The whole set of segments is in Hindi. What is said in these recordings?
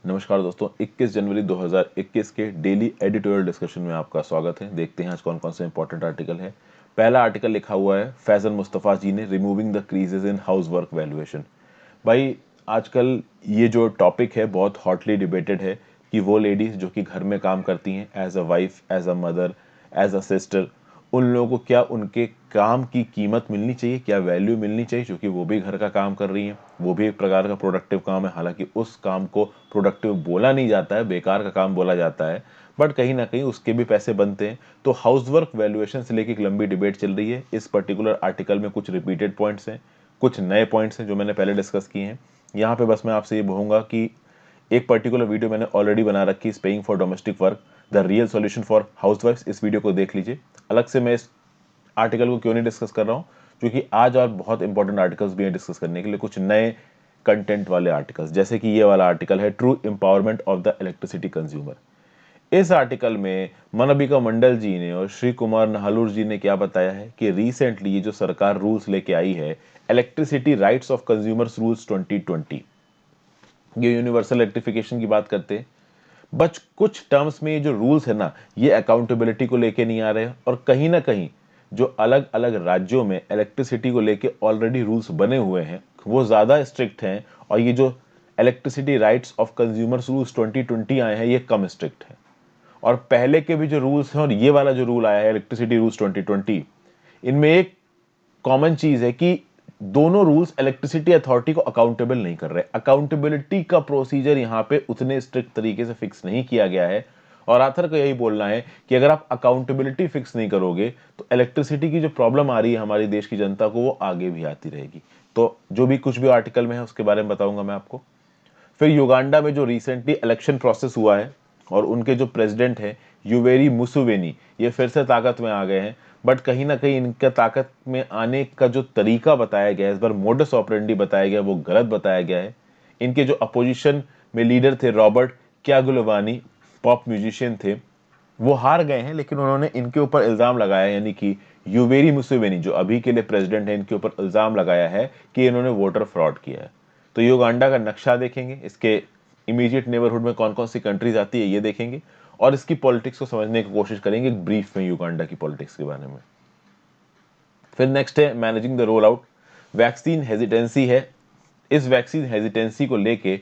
नमस्कार दोस्तों, 21 जनवरी 2021 के डेली एडिटोरियल डिस्कशन में आपका स्वागत है। देखते हैं आज कौन कौन से इंपॉर्टेंट आर्टिकल है। पहला आर्टिकल लिखा हुआ है फैजल मुस्तफ़ा जी ने, removing the creases in house work valuation. भाई आजकल ये जो टॉपिक है बहुत हॉटली डिबेटेड है कि वो लेडीज़ जो कि घर में काम करती हैं as a wife, as a mother, as a sister, उन लोगों को क्या उनके काम की कीमत मिलनी चाहिए, क्या वैल्यू मिलनी चाहिए, क्योंकि वो भी घर का काम कर रही हैं। वो भी एक प्रकार का प्रोडक्टिव काम है, हालांकि उस काम को प्रोडक्टिव बोला नहीं जाता है, बेकार का काम बोला जाता है, बट कहीं ना कहीं उसके भी पैसे बनते हैं। तो हाउसवर्क वैल्यूएशन से लेकर एक लंबी डिबेट चल रही है। इस पर्टिकुलर आर्टिकल में कुछ रिपीटेड पॉइंट्स हैं, कुछ नए पॉइंट्स हैं जो मैंने पहले डिस्कस किए हैं। यहाँ पे बस मैं आपसे ये कहूँगा कि एक पर्टिकुलर वीडियो मैंने ऑलरेडी बना रखी है, paying for domestic work, the real solution for हाउसवाइफ्स। इस वीडियो को देख लीजिए। अलग से मैं इस आर्टिकल को क्यों नहीं डिस्कस कर रहा हूँ, क्योंकि आज और बहुत इंपॉर्टेंट आर्टिकल्स भी हैं डिस्कस करने के लिए, कुछ नए कंटेंट वाले आर्टिकल्स, जैसे कि ये वाला आर्टिकल है true empowerment of the electricity consumer. इस आर्टिकल में मनबिका मंडल जी ने और श्री कुमार नाहलूर जी ने क्या बताया है कि रिसेंटली ये जो सरकार रूल्स लेके आई है, electricity rights of consumers rules 2020, ये यूनिवर्सल इलेक्ट्रिफिकेशन की बात करते हैं। बट कुछ टर्म्स में ये जो रूल्स है ना, ये अकाउंटेबिलिटी को लेके नहीं आ रहे हैं, और कहीं ना कहीं जो अलग अलग राज्यों में इलेक्ट्रिसिटी को लेके ऑलरेडी रूल्स बने हुए हैं वो ज़्यादा स्ट्रिक्ट हैं, और ये जो electricity rights of consumers rules 2020 आए हैं ये कम स्ट्रिक्ट हैं। और पहले के भी जो रूल्स हैं और ये वाला जो रूल आया है इलेक्ट्रिसिटी रूल्स 2020, इनमें एक कॉमन चीज है कि दोनों रूल्स इलेक्ट्रिसिटी अथॉरिटी को अकाउंटेबल नहीं कर रहे। अकाउंटेबिलिटी का प्रोसीजर यहाँ पे उतने स्ट्रिक्ट तरीके से फिक्स नहीं किया गया है, और आथर का यही बोलना है कि अगर आप अकाउंटेबिलिटी फिक्स नहीं करोगे तो इलेक्ट्रिसिटी की जो प्रॉब्लम आ रही है हमारी देश की जनता को, वो आगे भी आती रहेगी। तो जो भी कुछ भी आर्टिकल में है उसके बारे में बताऊंगा मैं आपको। फिर युगांडा में जो रिसेंटली इलेक्शन प्रोसेस हुआ है और उनके जो प्रेसिडेंट है यूवेरी मुसुवेनी, ये फिर से ताकत में आ गए हैं। बट कहीं ना कहीं इनका ताकत में आने का जो तरीका बताया गया है, इस बार मोडस ऑपरेंडी बताया गया, वो गलत बताया गया है। इनके जो अपोजिशन में लीडर थे रॉबर्ट क्यागुलवानी, पॉप म्यूजिशियन थे, वो हार गए हैं, लेकिन उन्होंने इनके ऊपर इल्ज़ाम लगाया, यानी कि यूवेरी मुसेवेनी जो अभी के लिए प्रेसिडेंट है, इनके ऊपर इल्ज़ाम लगाया है कि इन्होंने वोटर फ्रॉड किया है। तो युगांडा का नक्शा देखेंगे, इसके इमीडिएट नेबरहुड में कौन कौन सी कंट्रीज आती है ये देखेंगे, और इसकी पॉलिटिक्स को समझने की कोशिश करेंगे ब्रीफ में युगांडा की पॉलिटिक्स के बारे में। फिर नेक्स्ट है managing the roll out. Vaccine hesitancy है। इस वैक्सीन हेजिटेंसी को लेके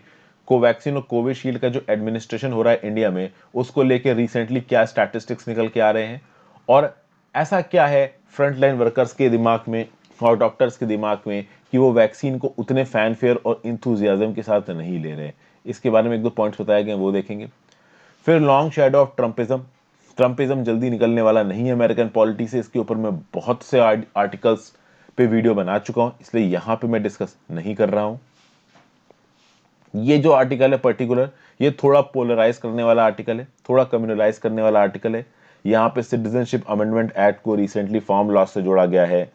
कोवैक्सीन और कोविशील्ड का जो एडमिनिस्ट्रेशन हो रहा है इंडिया में, उसको लेके रिसेंटली क्या स्टैटिस्टिक्स निकल के आ रहे हैं, और ऐसा क्या है फ्रंटलाइन वर्कर्स के दिमाग में और डॉक्टर्स के दिमाग में कि वो वैक्सीन को उतने फैनफेयर और इंथुजियाज्म के साथ नहीं ले रहे हैं। इसके बारे में एक दो पॉइंट्स बताए गए, वो देखेंगे। फिर long shadow of Trumpism. Trumpism जल्दी निकलने वाला नहीं है अमेरिकन पॉलिटी से। इसके ऊपर मैं बहुत से आर्टिकल्स पे वीडियो बना चुका हूं, इसलिए यहां पे मैं डिस्कस नहीं कर रहा हूं। ये जो आर्टिकल है पर्टिकुलर, ये थोड़ा पोलराइज करने वाला आर्टिकल है, थोड़ा कम्युनलाइज करने वाला आर्टिकल है। यहाँ पे सिटीजनशिप अमेंडमेंट एक्ट को रिसेंटली फॉर्म लॉ से जोड़ा गया है।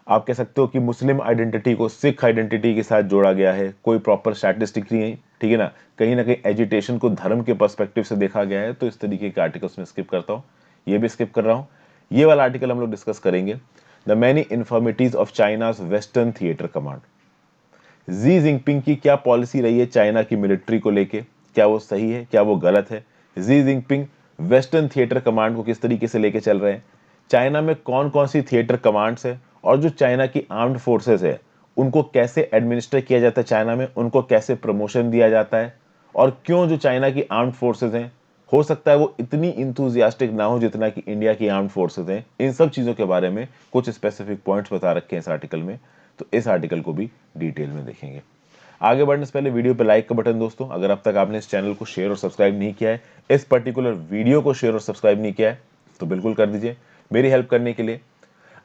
आप कह सकते हो कि मुस्लिम आइडेंटिटी को सिख आइडेंटिटी के साथ जोड़ा गया है। कोई प्रॉपर स्टैटिस्टिक नहीं है, ठीक है ना कहीं एजुटेशन को धर्म के पर्सपेक्टिव से देखा गया है। तो इस तरीके के आर्टिकल्स में स्किप करता हूँ, ये भी स्किप कर रहा हूँ। ये वाला आर्टिकल हम लोग डिस्कस करेंगे, the many infirmities of China's western theatre command. Xi Jinping की क्या पॉलिसी रही है चाइना की मिलिट्री को लेके, क्या वो सही है, क्या वो गलत है। Xi Jinping western theatre command को किस तरीके से लेके चल रहे हैं, चाइना में कौन कौन सी थिएटर कमांड्स है, और जो चाइना की आर्म्ड फोर्सेस है उनको कैसे एडमिनिस्टर किया जाता है चाइना में, उनको कैसे प्रमोशन दिया जाता है, और क्यों जो चाइना की आर्म्ड फोर्सेस हैं हो सकता है वो इतनी इंथुजियास्टिक ना हो जितना कि इंडिया की आर्म्ड फोर्सेस हैं। इन सब चीज़ों के बारे में कुछ स्पेसिफिक पॉइंट्स बता रखे हैं इस आर्टिकल में, तो इस आर्टिकल को भी डिटेल में देखेंगे। आगे बढ़ने से पहले वीडियो पे लाइक का बटन दोस्तों, अगर अब तक आपने इस चैनल को शेयर और सब्सक्राइब नहीं किया है, इस पर्टिकुलर वीडियो को शेयर और सब्सक्राइब नहीं किया है, तो बिल्कुल कर दीजिए। मेरी हेल्प करने के लिए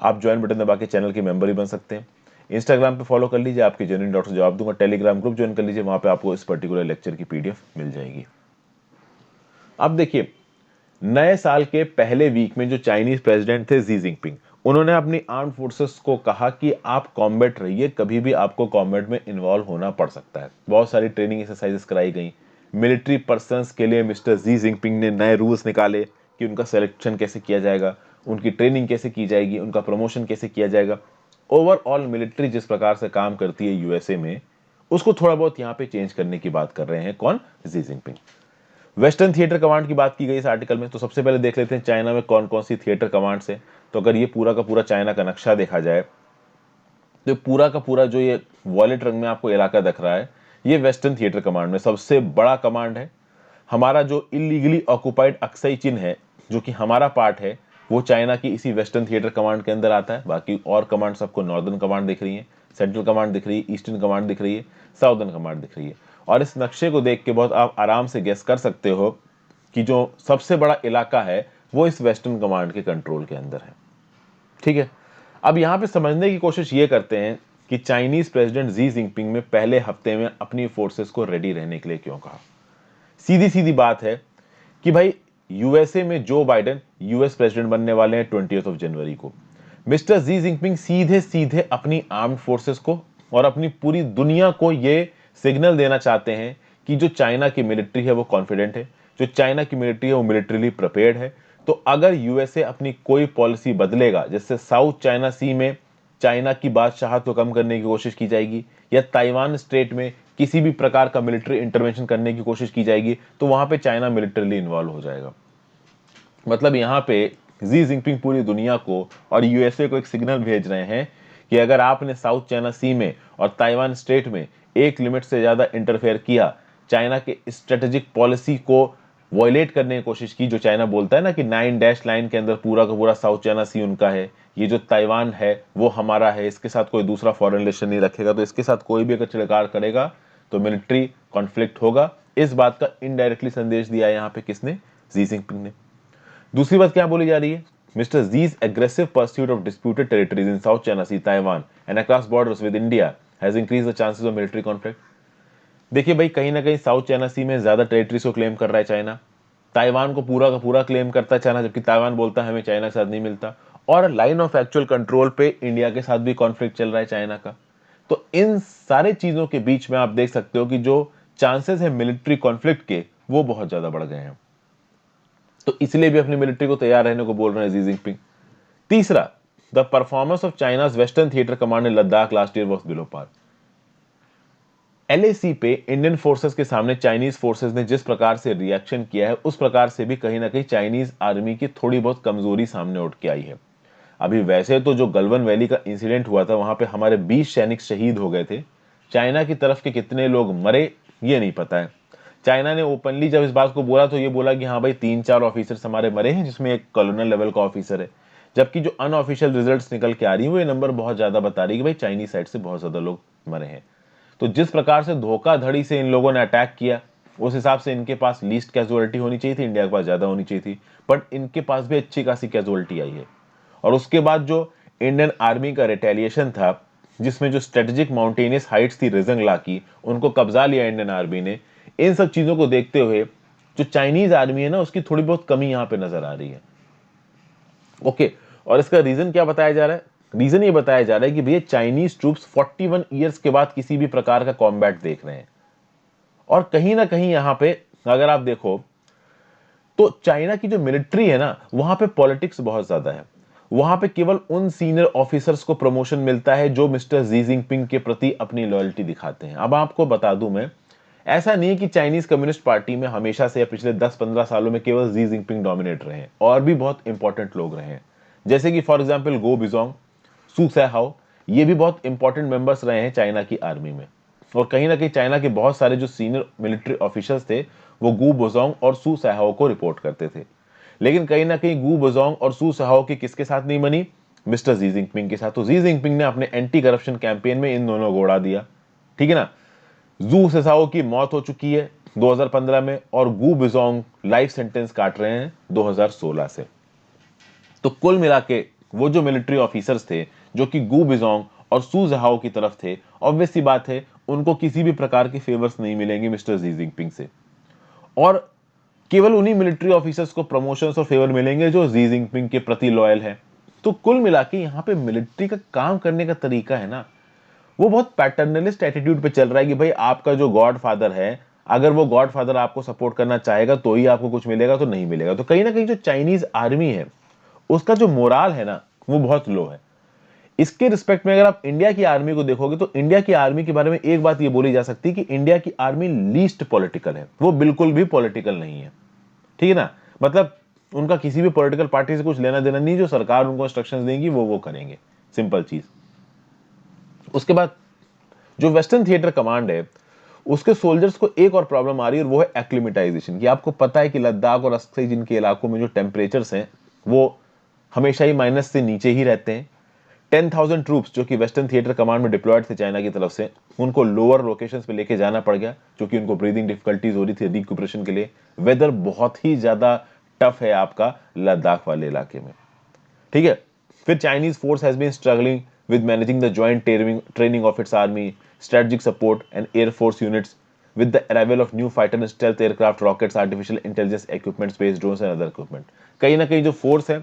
आप ज्वाइन बटन दबा के चैनल के मेंबर ही बन सकते हैं। इंस्टाग्राम पे फॉलो कर लीजिए, आपके जेन्युइन डाउट्स जवाब दूंगा। टेलीग्राम ग्रुप ज्वाइन कर लीजिए, वहां पे आपको इस पर्टिकुलर लेक्चर की पीडीएफ मिल जाएगी। अब देखिए, नए साल के पहले वीक में जो चाइनीज प्रेसिडेंट थे जी जिनपिंग, उन्होंने अपनी आर्म फोर्सेस को कहा कि आप कॉम्बैट रहिए, कभी भी आपको कॉम्बैट में इन्वॉल्व होना पड़ सकता है। बहुत सारी ट्रेनिंग एक्सरसाइजेस कराई गई। मिलिट्री पर्सन्स के लिए मिस्टर जी जिनपिंग ने नए रूल्स निकाले कि उनका सिलेक्शन कैसे किया जाएगा, उनकी ट्रेनिंग कैसे की जाएगी, उनका प्रमोशन कैसे किया जाएगा। ओवरऑल मिलिट्री जिस प्रकार से काम करती है यूएसए में, उसको थोड़ा बहुत यहाँ पे चेंज करने की बात कर रहे हैं कौन, Xi Jinping. Western theatre command की बात की गई इस आर्टिकल में। तो सबसे पहले देख लेते हैं चाइना में कौन कौन सी थिएटर कमांड्स है। तो अगर ये पूरा का पूरा चाइना का नक्शा देखा जाए तो पूरा का पूरा जो ये वॉलेट रंग में आपको इलाका दिख रहा है, ये वेस्टर्न थिएटर कमांड में सबसे बड़ा कमांड है। हमारा जो इलीगली ऑक्युपाइड अक्साई चीन है, जो कि हमारा पार्ट है, वो चाइना की इसी वेस्टर्न थिएटर कमांड के अंदर आता है। बाकी और कमांड सबको नॉर्दर्न कमांड दिख रही है, सेंट्रल कमांड दिख रही है, ईस्टर्न कमांड दिख रही है, साउदर्न कमांड दिख रही है। और इस नक्शे को देख के बहुत आप आराम से गेस कर सकते हो कि जो सबसे बड़ा इलाका है वो इस वेस्टर्न कमांड के कंट्रोल के अंदर है। ठीक है, अब यहां पे समझने की कोशिश ये करते हैं कि चाइनीज प्रेसिडेंट जी जिनपिंग ने पहले हफ्ते में अपनी फोर्सेस को रेडी रहने के लिए क्यों कहा। सीधी सीधी बात है कि भाई यूएसए में जो बाइडेन यूएस प्रेसिडेंट बनने वाले हैं 20 जनवरी को। मिस्टर जी जिनपिंग सीधे सीधे अपनी आर्म्ड फोर्सेस को और अपनी पूरी दुनिया को ये सिग्नल देना चाहते हैं कि जो चाइना की मिलिट्री है वो कॉन्फिडेंट है, जो चाइना की मिलिट्री है वो मिलिट्रीली प्रिपेयर्ड है। तो अगर यूएसए अपनी कोई पॉलिसी बदलेगा, जिससे साउथ चाइना सी में चाइना की बादशाहत को कम करने की कोशिश की जाएगी या ताइवान स्ट्रेट में किसी भी प्रकार का मिलिट्री इंटरवेंशन करने की कोशिश की जाएगी, तो वहां पे चाइना मिलिटरीली इन्वॉल्व हो जाएगा। मतलब यहां पे जी जिनपिंग पूरी दुनिया को और यूएसए को एक सिग्नल भेज रहे हैं कि अगर आपने साउथ चाइना सी में और ताइवान स्ट्रेट में एक लिमिट से ज्यादा इंटरफेयर किया, चाइना के स्ट्रेटेजिक पॉलिसी को वॉयलेट करने की कोशिश की, जो चाइना बोलता है ना कि 9 डैश लाइन के अंदर पूरा का पूरा साउथ चाइना सी उनका है, ये जो ताइवान है वो हमारा है, इसके साथ कोई दूसरा फॉरेन रिलेशन नहीं रखेगा, तो इसके साथ कोई भी अगर छिड़काव करेगा तो मिलिट्री कॉन्फ्लिक्ट होगा। इस बात का इनडायरेक्टली संदेश दिया है यहाँ पे किसने, जी जिनपिंग ने। दूसरी बात क्या बोली जा रही है, mister जी's aggressive pursuit of disputed territories in South China Sea, Taiwan and across borders with India has increased the chances of military conflict। देखिए भाई, कहीं ना कहीं साउथ चाइना सी में ज्यादा टेरिटरीज को क्लेम कर रहा है चाइना, ताइवान को पूरा का पूरा क्लेम करता है चाइना, जबकि ताइवान बोलता है हमें चाइना के साथ नहीं मिलता, और लाइन ऑफ एक्चुअल कंट्रोल पे इंडिया के साथ भी कॉन्फ्लिक्ट चल रहा है चाइना का। तो इन सारे चीजों के बीच में आप देख सकते हो कि जो चांसेस है मिलिट्री कॉन्फ्लिक्ट के वो बहुत ज्यादा बढ़ गए हैं। तो इसलिए भी अपनी मिलिट्री को तैयार रहने को बोल रहे हैं जी जिनपिंग। तीसरा, the performance of China's western theatre command in Ladakh last year was below par. LAC पे इंडियन फोर्सेस के सामने चाइनीज फोर्सेस ने जिस प्रकार से रिएक्शन किया है, उस प्रकार से भी कहीं ना कहीं चाइनीज आर्मी की थोड़ी बहुत कमजोरी सामने उठ के आई है। अभी वैसे तो जो गलवान वैली का इंसिडेंट हुआ था, वहां पे हमारे 20 सैनिक शहीद हो गए थे। चाइना की तरफ के कितने लोग मरे ये नहीं पता है। चाइना ने ओपनली जब इस बात को बोला तो ये बोला कि हाँ भाई 3-4 ऑफिसर्स हमारे मरे हैं, जिसमें एक कॉलोनल लेवल का ऑफिसर है। जबकि जो अनऑफिशियल रिजल्ट्स निकल के आ रही है वो ये नंबर बहुत ज्यादा बता रही है कि भाई चाइनीज साइड से बहुत ज्यादा लोग मरे हैं। तो जिस प्रकार से धोखाधड़ी से इन लोगों ने अटैक किया, उस हिसाब से इनके पास लीस्ट कैजुअलिटी होनी चाहिए थी, इंडिया के पास ज्यादा होनी चाहिए थी, बट इनके पास भी अच्छी खासी कैजुअलिटी आई है। और उसके बाद जो इंडियन आर्मी का रिटेलिएशन था, जिसमें जो स्ट्रेटेजिक माउंटेनियस हाइट्स थी रिजंगला की, उनको कब्जा लिया इंडियन आर्मी ने। इन सब चीजों को देखते हुए जो चाइनीज आर्मी है ना, उसकी थोड़ी बहुत कमी यहां पे नजर आ रही है। ओके, और इसका रीजन क्या बताया जा रहा है, रीजन ये बताया जा रहा है कि भैया चाइनीज ट्रूप्स 41 ईयर्स के बाद किसी भी प्रकार का कॉम्बैट देख रहे हैं। और कहीं ना कहीं यहां पे अगर आप देखो तो चाइना की जो मिलिट्री है ना, वहां पे पॉलिटिक्स बहुत ज्यादा है। वहां पे केवल उन सीनियर ऑफिसर्स को प्रमोशन मिलता है जो मिस्टर जी जिनपिंग के प्रति अपनी लॉयल्टी दिखाते हैं। अब आपको बता दूं मैं, ऐसा नहीं है कि चाइनीज कम्युनिस्ट पार्टी में हमेशा से या पिछले 10-15 सालों में केवल जी जिनपिंग डोमिनेट रहे हैं, और भी बहुत इंपॉर्टेंट लोग रहे हैं। जैसे कि फॉर एग्जाम्पल गो बिजोंग, सू सैहाओ, ये भी बहुत इंपॉर्टेंट मेंबर्स रहे हैं चाइना की आर्मी में। और कहीं ना कहीं चाइना के बहुत सारे जो सीनियर मिलिट्री ऑफिसर्स थे वो गू बोजोंग और सू सैहाओ को रिपोर्ट करते थे। लेकिन कहीं ना कहीं गू बोजोंग और सू सैहाओ की किसके साथ नहीं बनी, मिस्टर जी जिनपिंग के साथ। तो जी जिनपिंग ने अपने एंटी करप्शन कैंपेन में इन दोनों को उड़ा दिया। ठीक है ना, जू सेसाओ की मौत हो चुकी है 2015 में, और गू बिजोंग लाइफ सेंटेंस काट रहे हैं 2016 से। तो कुल मिला के वो जो मिलिट्री ऑफिसर्स थे जो कि गू बिजोंग और सू जहाओ की तरफ थे, ऑब्वियस सी बात है उनको किसी भी प्रकार के फेवर्स नहीं मिलेंगे मिस्टर जी जिनपिंग से। और केवल उन्हीं मिलिट्री ऑफिसर्स को प्रमोशंस और फेवर मिलेंगे जो जी जिनपिंग के प्रति लॉयल है। तो कुल मिला के यहाँ पे मिलिट्री का काम करने का तरीका है ना, वो बहुत पैटर्नलिस्ट एटीट्यूड पे चल रहा है कि भाई आपका जो गॉड फादर है, अगर वो गॉड फादर आपको सपोर्ट करना चाहेगा तो ही आपको कुछ मिलेगा, तो नहीं मिलेगा। तो कहीं ना कहीं जो चाइनीज आर्मी है उसका जो मोराल है ना वो बहुत लो है। इसके रिस्पेक्ट में अगर आप इंडिया की आर्मी को देखोगे तो इंडिया की आर्मी के बारे में एक बात ये बोली जा सकती है कि इंडिया की आर्मी लीस्ट पॉलिटिकल है, वो बिल्कुल भी पॉलिटिकल नहीं है, ठीक है ना। मतलब उनका किसी भी पॉलिटिकल पार्टी से कुछ लेना देना नहीं, जो सरकार उनको इंस्ट्रक्शंस देगी वो करेंगे, सिंपल चीज। उसके बाद जो वेस्टर्न थिएटर कमांड है उसके सोल्जर्स को एक और प्रॉब्लम आ रही है और वो है एक्लिमेटाइजेशन, कि आपको पता है कि लद्दाख और अस्सी जिनके इलाकों में जो टेम्परेचर्स हैं वो हमेशा ही माइनस से नीचे ही रहते हैं। 10,000 ट्रूप्स जो कि वेस्टर्न थिएटर कमांड में डिप्लॉयड थे चाइना की तरफ से, उनको लोअर लोकेशंस पे लेके जाना पड़ गया क्योंकि उनको ब्रीदिंग डिफिकल्टीज हो रही थी रिक्यूपरेशन के लिए। वेदर बहुत ही ज्यादा टफ है आपका लद्दाख वाले इलाके में, ठीक है। फिर Chinese force has been struggling with managing the joint training of its army, strategic support, and air force units with the arrival of new fighter and stealth aircraft, rockets, artificial intelligence equipment, space drones and other equipment। कहीं ना कहीं जो फोर्स है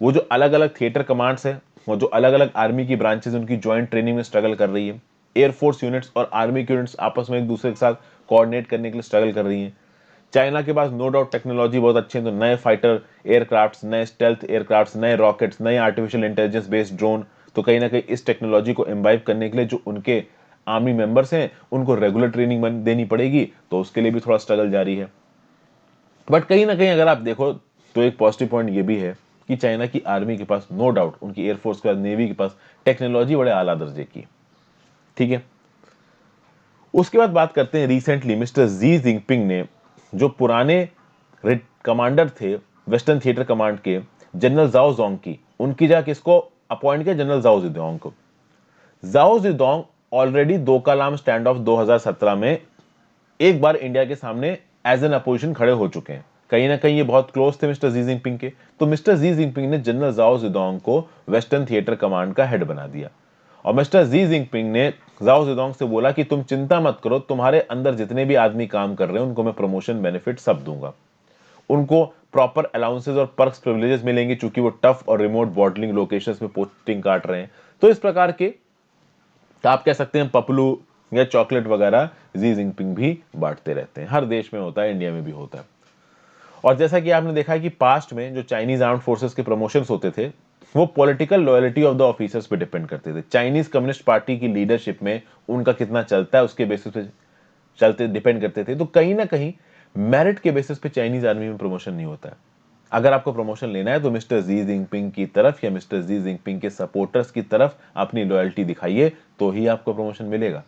वो जो अलग अलग थिएटर कमांड्स है, वो जो अलग अलग आर्मी की ब्रांचेस उनकी ज्वाइंट ट्रेनिंग में स्ट्रगल कर रही है। एयरफोर्स यूनिट्स और आर्मी के यूनिट्स आपस में एक दूसरे के साथ कोऑर्डिनेट करने के लिए स्ट्रगल कर रही हैं। चाइना के पास नो डाउट टेक्नोलॉजी बहुत अच्छे हैं, तो नए फाइटर एयरक्राफ्ट्स, नए स्टेल्थ एयरक्राफ्ट्स, नए रॉकेट्स, नए आर्टिफिशियल इंटेलिजेंस बेस्ड ड्रोन, तो कहीं ना कहीं इस टेक्नोलॉजी को इम्बाइब करने के लिए जो उनके आर्मी मेंबर्स हैं उनको रेगुलर ट्रेनिंग देनी पड़ेगी, तो उसके लिए भी थोड़ा स्ट्रगल जारी है। बट कहीं ना कहीं अगर आप देखो तो एक पॉजिटिव पॉइंट ये भी है कि चाइना की आर्मी के पास नो डाउट, उनकी एयरफोर्स के पास, नेवी के पास टेक्नोलॉजी बड़े आला दर्जे की, ठीक है। उसके बाद बात करते हैं रिसेंटली मिस्टर जी जिनपिंग ने जो पुराने कमांडर थे वेस्टर्न थिएटर कमांड के, जनरल जाओ जोंग की, उनकी जगह किसको अपॉइंट किया? जनरल जाओ जिदोंग को। जाओ जिदोंग ऑलरेडी दोकलाम स्टैंड ऑफ 2017 में एक बार इंडिया के सामने एज एन अपोजिशन खड़े हो चुके हैं। कहीं ना कहीं ये बहुत क्लोज थे मिस्टर जी जिनपिंग के, तो मिस्टर जी जिनपिंग ने जनरल जाओ जिदोंग को वेस्टर्न थिएटर कमांड का हेड बना दिया। और मिस्टर जी जिनपिंग ने जाओ जिदोंग से बोला कि तुम चिंता मत करो, तुम्हारे अंदर जितने भी आदमी काम कर रहे हैं उनको मैं प्रमोशन बेनिफिट सब दूंगा, उनको प्रॉपर अलाउंसेस और पर्क्स प्रिविलेजेस मिलेंगे चूंकि वो टफ और रिमोट बॉर्डरिंग लोकेशंस में पोस्टिंग काट रहे हैं। तो इस प्रकार के आप कह सकते हैं पपलू या चॉकलेट वगैरह जी जिनपिंग भी बांटते रहते हैं। हर देश में होता है, इंडिया में भी होता है। और जैसा कि आपने देखा है कि पास्ट में जो चाइनीज आर्म्ड फोर्सेस के प्रमोशंस होते थे वो political loyalty of the officers पे डिपेंड करते थे। चाइनीज कम्युनिस्ट पार्टी की लीडरशिप में उनका कितना चलता है उसके बेसिस पे चलते डिपेंड करते थे। तो कहीं ना कहीं मेरिट के बेसिस पे चाइनीज आर्मी में प्रमोशन नहीं होता है। अगर आपको प्रमोशन लेना है तो मिस्टर जी जिनपिंग की तरफ या मिस्टर जी जिनपिंग के सपोर्टर्स की तरफ अपनी लॉयल्टी दिखाइए तो ही आपको प्रमोशन मिलेगा।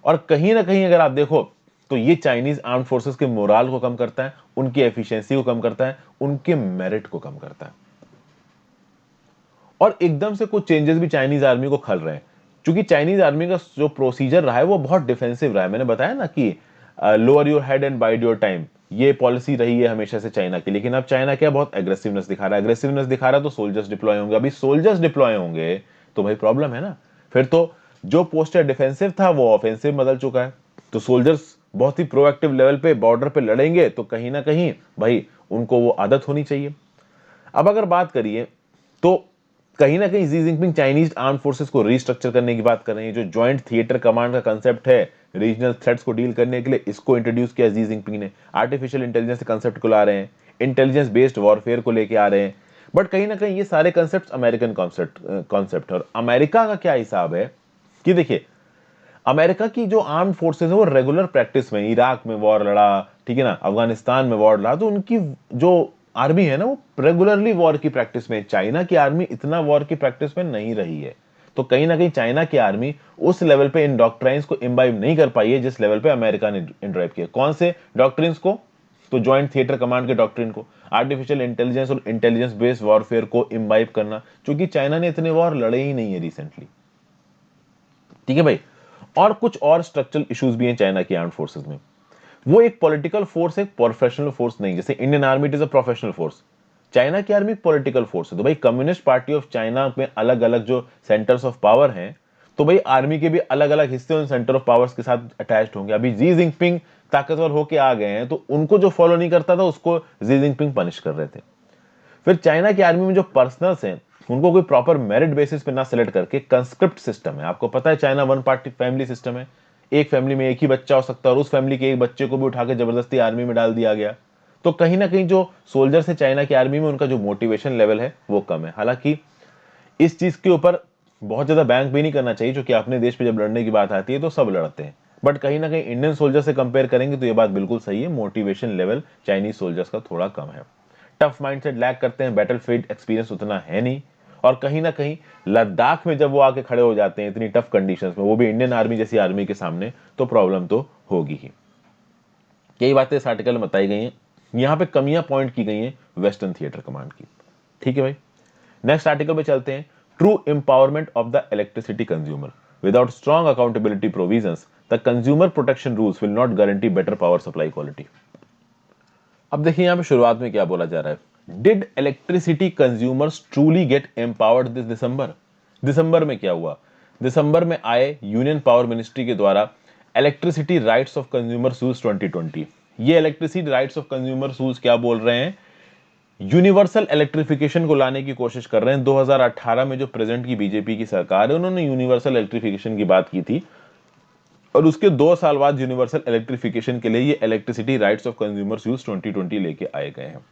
और कहीं ना कहीं अगर आप देखो तो ये चाइनीज आर्म फोर्सेस के मोराल को कम करता है, उनकी एफिशिएंसी को कम करता है, उनके मेरिट को कम करता है। और एकदम से कुछ चेंजेस भी चाइनीज आर्मी को खल रहे हैं, क्योंकि चाइनीज आर्मी का जो प्रोसीजर रहा है वो बहुत डिफेंसिव रहा है। मैंने बताया ना कि lower your head and wide your time, ये पॉलिसी रही है हमेशा से चाइना की। लेकिन अब चाइना क्या बहुत एग्रेसिवनेस दिखा रहा है, एग्रेसिवनेस दिखा रहा है तो सोल्जर्स डिप्लॉय होंगे। अभी सोल्जर्स डिप्लॉय होंगे तो भाई प्रॉब्लम है ना। फिर तो जो पोस्टर डिफेंसिव था वो ऑफेंसिव बदल चुका है, तो सोल्जर्स बहुत ही प्रोएक्टिव लेवल पे बॉर्डर पे लड़ेंगे तो कहीं ना कहीं भाई उनको वो आदत होनी चाहिए। अब अगर बात करिए तो कहीं ना कहीं Xi Jinping Chinese arm forces को रीस्ट्रक्चर करने की बात कर रहे हैं। जो जॉइंट थिएटर कमांड का कंसेप्ट है रीजनल थ्रेट्स को डील करने के लिए, इसको इंट्रोड्यूस किया जी जिनपिंग ने। आर्टिफिशियल इंटेलिजेंस के कंसेप्ट को ला रहे हैं, इंटेलिजेंस बेस्ड वॉरफेयर को लेके आ रहे हैं। बट कहीं ना कहीं ये सारे कंसेप्ट अमेरिकन कॉन्सेप्ट है। और अमेरिका का क्या हिसाब है कि देखिए अमेरिका की जो आर्म फोर्सेस है वो रेगुलर प्रैक्टिस में इराक में वॉर लड़ा, ठीक है ना, अफगानिस्तान में वॉर लड़ा, तो उनकी जो आर्मी है ना वो रेगुलरली वॉर की प्रैक्टिस में। चाइना की आर्मी इतना वॉर की प्रैक्टिस में नहीं रही है, तो कहीं ना कहीं चाइना की आर्मी उस लेवल पे इन डॉक्ट्राइंस को इम्बाइब नहीं कर पाई है जिस लेवल पे अमेरिका ने इम्बाइब किया। कौन से डॉक्ट्रिन्स को? तो ज्वाइंट थिएटर कमांड के डॉक्ट्रिन को, आर्टिफिशियल इंटेलिजेंस और इंटेलिजेंस बेस्ड वॉरफेयर को इम्बाइब करना, क्योंकि चाइना ने इतने वॉर लड़े ही नहीं है रिसेंटली, ठीक है भाई। और कुछ और स्ट्रक्चरल इश्यूज भी हैं चाइना की आर्म फोर्सेस में। वो एक पॉलिटिकल फोर्स है, प्रोफेशनल फोर्स नहीं। जैसे Indian army it is a professional force, China की आर्मी पॉलिटिकल फोर्स है। तो भाई कम्युनिस्ट पार्टी ऑफ चाइना में अलग अलग जो सेंटर्स ऑफ पावर हैं, तो भाई आर्मी के भी अलग अलग हिस्से उन सेंटर ऑफ पावर्स के साथ अटैच्ड होंगे। अभी जी जिनपिंग ताकतवर होके आ गए हैं तो उनको जो फॉलो नहीं करता था उसको जी जिनपिंग पनिश कर रहे थे। फिर चाइना की आर्मी में जो पर्सनल्स हैं उनको कोई प्रॉपर मेरिट बेसिस पे ना सिलेक्ट करके कंस्क्रिप्ट सिस्टम है। आपको पता है China one party family system है, एक फैमिली में एक ही बच्चा हो सकता है और उस फैमिली के एक बच्चे को भी उठा के जबरदस्ती आर्मी में डाल दिया गया। तो कहीं ना कहीं जो सोल्जर्स है चाइना की आर्मी में उनका जो मोटिवेशन लेवल है वो कम है। हालांकि इस चीज के ऊपर बहुत ज़्यादा बैंक भी नहीं करना चाहिए, क्योंकि अपने देश पे जब लड़ने की बात आती है तो सब लड़ते हैं, बट कहीं ना कहीं इंडियन सोल्जर से कंपेयर करेंगे तो ये बात बिल्कुल सही है, मोटिवेशन लेवल चाइनीज सोल्जर्स का थोड़ा कम है, टफ माइंडसेट लैक करते हैं, बैटलफील्ड एक्सपीरियंस उतना है नहीं, और कहीं ना कहीं लद्दाख में जब वो आके खड़े हो जाते हैं इतनी टफ कंडीशंस में, वो भी इंडियन आर्मी जैसी आर्मी के सामने, तो प्रॉब्लम तो होगी ही। कई बातें इस आर्टिकल में बताई गई हैं, यहाँ पे कमियां पॉइंट की गई हैं वेस्टर्न थिएटर कमांड की। ठीक है भाई, नेक्स्ट आर्टिकल पे चलते हैं। True empowerment of the electricity consumer without strong accountability provisions the consumer protection rules will not guarantee better power supply quality. अब देखिए यहाँ पे शुरुआत में क्या बोला जा रहा है, did electricity consumers truly get empowered this December. दिसंबर में क्या हुआ, दिसंबर में आए यूनियन पावर मिनिस्ट्री के द्वारा electricity rights of consumers rules 2020। ये electricity rights of consumers rules क्या बोल रहे हैं, यूनिवर्सल इलेक्ट्रिफिकेशन को लाने की कोशिश कर रहे हैं। 2018 में जो प्रेजेंट की बीजेपी की सरकार है उन्होंने यूनिवर्सल इलेक्ट्रिफिकेशन की बात की थी, और उसके 2 साल बाद यूनिवर्सल इलेक्ट्रिफिकेशन के लिए ये electricity rights of consumers use 2020 लेके आए गए हैं।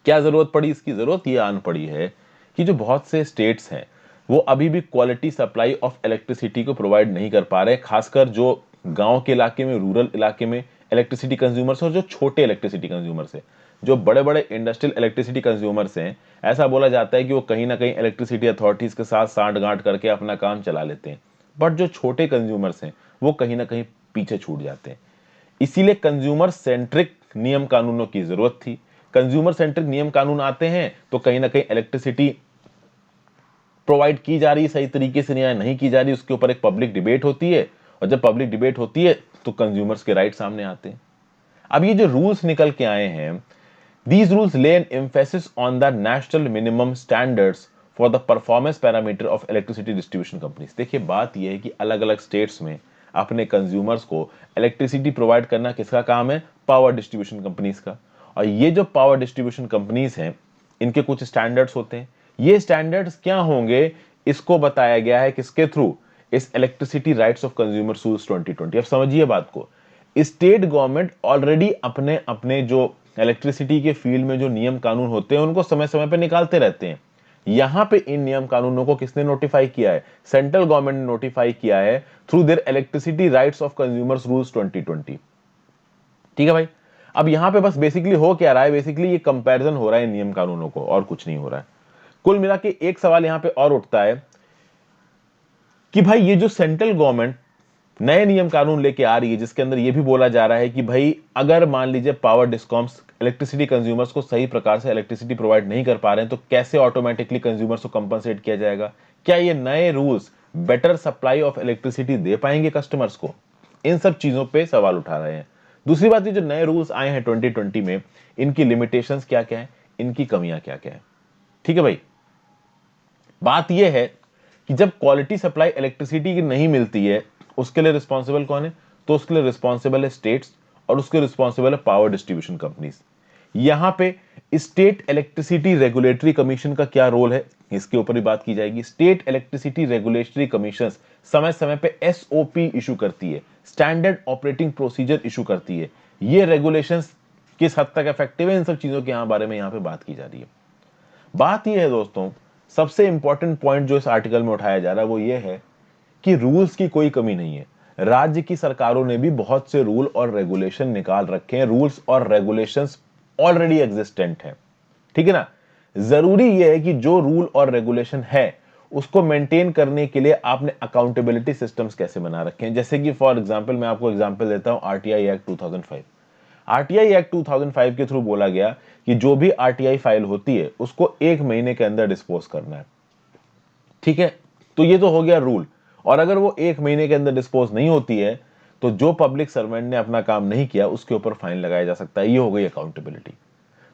क्या जरूरत पड़ी इसकी, जरूरत ये आन पड़ी है कि जो बहुत से स्टेट्स हैं वो अभी भी क्वालिटी सप्लाई ऑफ इलेक्ट्रिसिटी को प्रोवाइड नहीं कर पा रहे, खासकर जो गांव के इलाके में, रूरल इलाके में इलेक्ट्रिसिटी कंज्यूमर्स, और जो छोटे इलेक्ट्रिसिटी कंज्यूमर्स है, जो बड़े बड़े इंडस्ट्रियल इलेक्ट्रिसिटी कंज्यूमर्स हैं, ऐसा बोला जाता है कि वो कहीं ना कहीं इलेक्ट्रिसिटी अथॉरिटीज के साथ सांठ गांठ करके अपना काम चला लेते हैं, बट जो छोटे कंज्यूमर्स हैं वो कहीं ना कहीं पीछे छूट जाते हैं। इसीलिए कंज्यूमर सेंट्रिक नियम कानूनों की जरूरत थी। कंज्यूमर सेंट्रिक नियम कानून आते हैं तो कहीं ना कहीं इलेक्ट्रिसिटी प्रोवाइड की जा रही है सही तरीके से या नहीं की जा रही, उसके ऊपर एक पब्लिक डिबेट होती है, और जब पब्लिक डिबेट होती है तो कंज्यूमर्स के राइट सामने आते हैं। अब ये जो रूल्स निकल के आए हैं, these rules lay an emphasis on the national minimum standards for the performance parameter of electricity distribution companies। देखिए बात यह है कि अलग अलग स्टेट्स में अपने कंज्यूमर्स को इलेक्ट्रिसिटी प्रोवाइड करना किसका काम है, पावर डिस्ट्रीब्यूशन कंपनीज का। और ये जो पावर डिस्ट्रीब्यूशन कंपनीज हैं इनके कुछ स्टैंडर्ड्स होते हैं, ये स्टैंडर्ड्स क्या होंगे इसको बताया गया है किसके थ्रू, इस electricity rights of consumer rules 2020। अब समझिए बात को, स्टेट गवर्नमेंट ऑलरेडी अपने अपने जो इलेक्ट्रिसिटी के फील्ड में जो नियम कानून होते हैं उनको समय समय पर निकालते रहते हैं। यहां पे इन नियम कानूनों को किसने नोटिफाई किया है, सेंट्रल गवर्नमेंट ने नोटिफाई किया है through their electricity rights of consumers rules 2020। ठीक है भाई, अब यहां पे बस बेसिकली हो क्या रहा है, बेसिकली ये कंपैरिजन हो रहा है नियम कानूनों को, और कुछ नहीं हो रहा है। कुल मिला के एक सवाल यहां पे और उठता है कि भाई ये जो सेंट्रल गवर्नमेंट नए नियम कानून लेके आ रही है जिसके अंदर ये भी बोला जा रहा है कि भाई अगर मान लीजिए पावर डिस्कॉम्स इलेक्ट्रिसिटी कंज्यूमर्स को सही प्रकार से इलेक्ट्रिसिटी प्रोवाइड नहीं कर पा रहे हैं तो कैसे ऑटोमेटिकली कंज्यूमर्स को कंपनसेट किया जाएगा, क्या ये नए rules better supply of electricity दे पाएंगे कस्टमर्स को, इन सब चीजों पे सवाल उठा रहे हैं। दूसरी बात, ये जो नए रूल्स आए हैं 2020 में, इनकी लिमिटेशंस क्या क्या है, इनकी कमियां क्या क्या है। ठीक है भाई, बात यह है कि जब क्वालिटी सप्लाई इलेक्ट्रिसिटी की नहीं मिलती है उसके लिए रिस्पॉन्सिबल कौन है, तो उसके लिए रिस्पॉन्सिबल है स्टेट्स, और उसके रिस्पॉन्सिबल है पावर डिस्ट्रीब्यूशन कंपनीज। यहां पे स्टेट इलेक्ट्रिसिटी रेगुलेटरी कमीशन का क्या रोल है इसके ऊपर भी बात की जाएगी। स्टेट इलेक्ट्रिसिटी रेगुलेटरी कमीशन समय समय पे एसओपी इशू करती है, स्टैंडर्ड ऑपरेटिंग प्रोसीजर इशू करती है। ये रेगुलेशंस किस हद तक इफेक्टिव है, इन सब चीजों के बारे में यहां पे बात की जा रही है। बात यह है दोस्तों, सबसे इंपॉर्टेंट पॉइंट जो इस आर्टिकल में उठाया जा रहा है वो ये है कि रूल्स की कोई कमी नहीं है। राज्य की सरकारों ने भी बहुत से रूल और रेगुलेशन निकाल रखे हैं, रूल्स और रेगुलेशंस ऑलरेडी एग्जिस्टेंट है। ठीक है ना, जरूरी यह है कि जो रूल और रेगुलेशन है उसको मेंटेन करने के लिए आपने अकाउंटेबिलिटी सिस्टम्स कैसे बना रखे हैं। जैसे कि फॉर एग्जांपल मैं आपको एग्जांपल देता हूं, आरटीआई एक्ट 2005। आरटीआई एक्ट 2005 के थ्रू बोला गया कि जो भी आरटीआई फाइल होती है उसको 1 महीने के अंदर डिस्पोज करना है। ठीक है, तो ये तो हो गया रूल, और अगर वो 1 महीने के अंदर डिस्पोज नहीं होती है तो जो पब्लिक सर्वेंट ने अपना काम नहीं किया उसके ऊपर फाइन लगाया जा सकता है। ये हो गई अकाउंटेबिलिटी।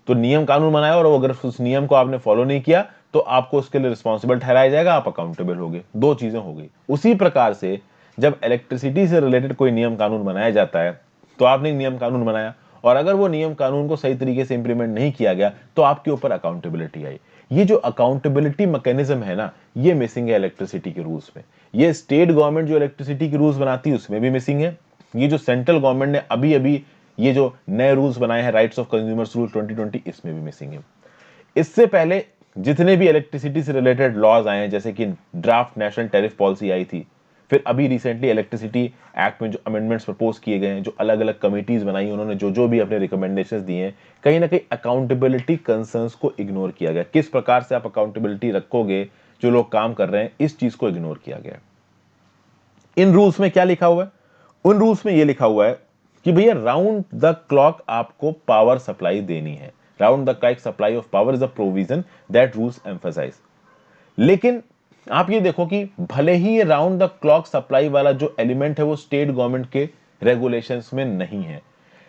तो नियम कानून बनाया और अगर उस नियम को आपने फॉलो नहीं किया तो आपको उसके लिए रिस्पॉन्सिबल ठहराया जाएगा, आप अकाउंटेबल हो गए। 2 चीजें हो गई। उसी प्रकार से जब इलेक्ट्रिसिटी से रिलेटेड कोई नियम कानून बनाया जाता है तो आपने नियम कानून बनाया, और अगर वो नियम कानून को सही तरीके से इंप्लीमेंट नहीं किया गया तो आपके ऊपर अकाउंटेबिलिटी आई। ये जो अकाउंटेबिलिटी मैकेनिज्म है ना, ये मिसिंग है इलेक्ट्रिसिटी के रूल्स में। ये स्टेट गवर्नमेंट जो इलेक्ट्रिसिटी के रूल्स बनाती है उसमें भी मिसिंग है। ये जो सेंट्रल गवर्नमेंट ने अभी अभी ये जो नए रूल्स बनाए हैं राइट्स ऑफ कंज्यूमर्स रूल 2020, इसमें भी मिसिंग है। इससे पहले जितने भी इलेक्ट्रिसिटी से रिलेटेड लॉज आए हैं, जैसे कि ड्राफ्ट नेशनल टैरिफ पॉलिसी आई थी, फिर अभी रिसेंटली इलेक्ट्रिसिटी एक्ट में जो अमेंडमेंट्स प्रपोज किए गए हैं, जो अलग अलग कमिटीज बनाई, उन्होंने जो जो भी अपने रिकमेंडेशंस दिए हैं, कहीं ना कहीं अकाउंटेबिलिटी कंसर्न्स को इग्नोर किया गया। किस प्रकार से आप अकाउंटेबिलिटी रखोगे, जो लोग काम कर रहे हैं, इस चीज को इग्नोर किया गया। इन रूल्स में क्या लिखा हुआ है? उन रूल्स में यह लिखा हुआ है कि भैया राउंड द क्लॉक आपको पावर सप्लाई देनी है। Round the clock supply of power is a provision that rules emphasise. लेकिन आप ये देखो कि भले ही ये राउंड द क्लॉक सप्लाई वाला जो एलिमेंट है वो स्टेट गवर्नमेंट के रेगुलेशंस में नहीं है,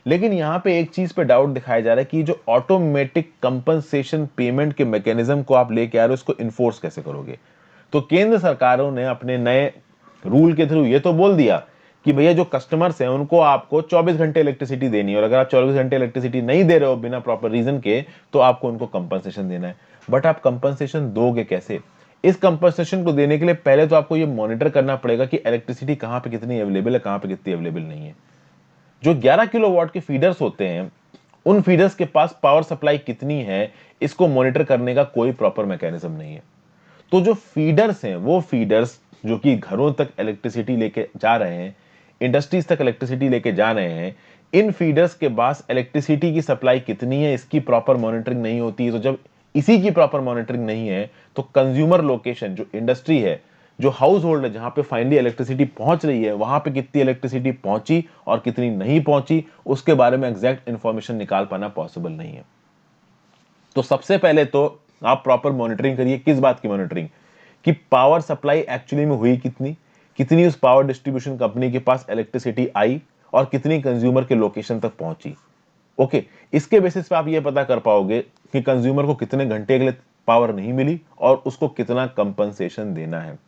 लेकिन यहां पे एक चीज पे डाउट दिखाया जा रहा है कि जो ऑटोमेटिक कंपनसेशन पेमेंट के मैकेनिज्म को आप लेके आ रहे हो, इसको इन्फोर्स कैसे करोगे? तो केंद्र सरकारों ने अपने नए रूल के थ्रू ये तो बोल दिया कि भैया जो कस्टमर्स हैं उनको आपको 24 घंटे इलेक्ट्रिसिटी देनी है, और अगर आप 24 घंटे इलेक्ट्रिसिटी नहीं दे रहे हो बिना प्रॉपर रीजन के, तो आपको उनको कंपनसेशन देना है। बट आप कंपनसेशन दोगे कैसे? इस कंपनसेशन को देने के लिए पहले तो आपको ये मॉनिटर करना पड़ेगा कि इलेक्ट्रिसिटी कहां पे कितनी अवेलेबल है, कहां पे कितनी अवेलेबल नहीं है। जो 11 किलोवाट के फीडर्स होते हैं, उन फीडर्स के पास पावर सप्लाई कितनी है, इसको मॉनिटर करने का कोई प्रॉपर मैकेनिज्म नहीं है। तो जो फीडर्स हैं, वो फीडर्स जो कि घरों तक इलेक्ट्रिसिटी लेके जा रहे हैं, इंडस्ट्रीज तक इलेक्ट्रिसिटी लेके जा रहे हैं, इन फीडर्स के पास इलेक्ट्रिसिटी की सप्लाई कितनी है, इसकी प्रॉपर मॉनिटरिंग नहीं होती है। तो जब इसी की प्रॉपर मॉनिटरिंग नहीं है, तो कंज्यूमर लोकेशन जो इंडस्ट्री है, जो हाउस होल्ड है, जहां पे फाइनली इलेक्ट्रिसिटी पहुंच रही है, वहां पे कितनी इलेक्ट्रिसिटी पहुंची और कितनी नहीं पहुंची, उसके बारे में एग्जैक्ट इंफॉर्मेशन निकाल पाना पॉसिबल नहीं है। तो सबसे पहले तो आप प्रॉपर मॉनिटरिंग करिए। किस बात की मॉनिटरिंग? कि पावर सप्लाई एक्चुअली में हुई कितनी, कितनी उस पावर डिस्ट्रीब्यूशन कंपनी के पास इलेक्ट्रिसिटी आई और कितनी कंज्यूमर के लोकेशन तक पहुंची। ओके, इसके बेसिस पे आप ये पता कर पाओगे कि कंज्यूमर को कितने घंटे के लिए पावर नहीं मिली और उसको कितना कंपनसेशन देना है।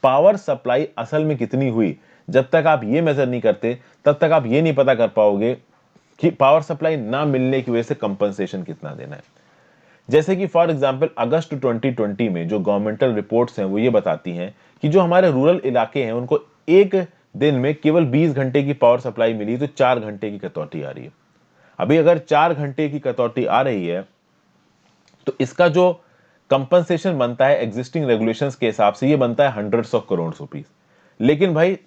पावर सप्लाई असल में कितनी हुई, जब तक आप ये मेजर नहीं करते, तब तक आप ये नहीं पता कर पाओगे कि पावर सप्लाई ना मिलने की वजह से कंपनसेशन कितना देना है। जैसे कि फॉर एग्जांपल अगस्त 2020 में जो गवर्नमेंटल रिपोर्ट्स हैं वो ये बताती हैं कि जो हमारे रूरल इलाके हैं उनको एक दिन में केवल 20 घंटे की पावर सप्लाई मिली, तो 4 घंटे की कटौती आ रही है। अभी अगर 4 घंटे की कटौती आ रही है, तो इसका जो कंपनसेशन बनता है एग्जिस्टिंग रेगुलेशंस के हिसाब से, ये बनता है हंड्रेड्स ऑफ करोड़ रुपीस। लेकिन भाई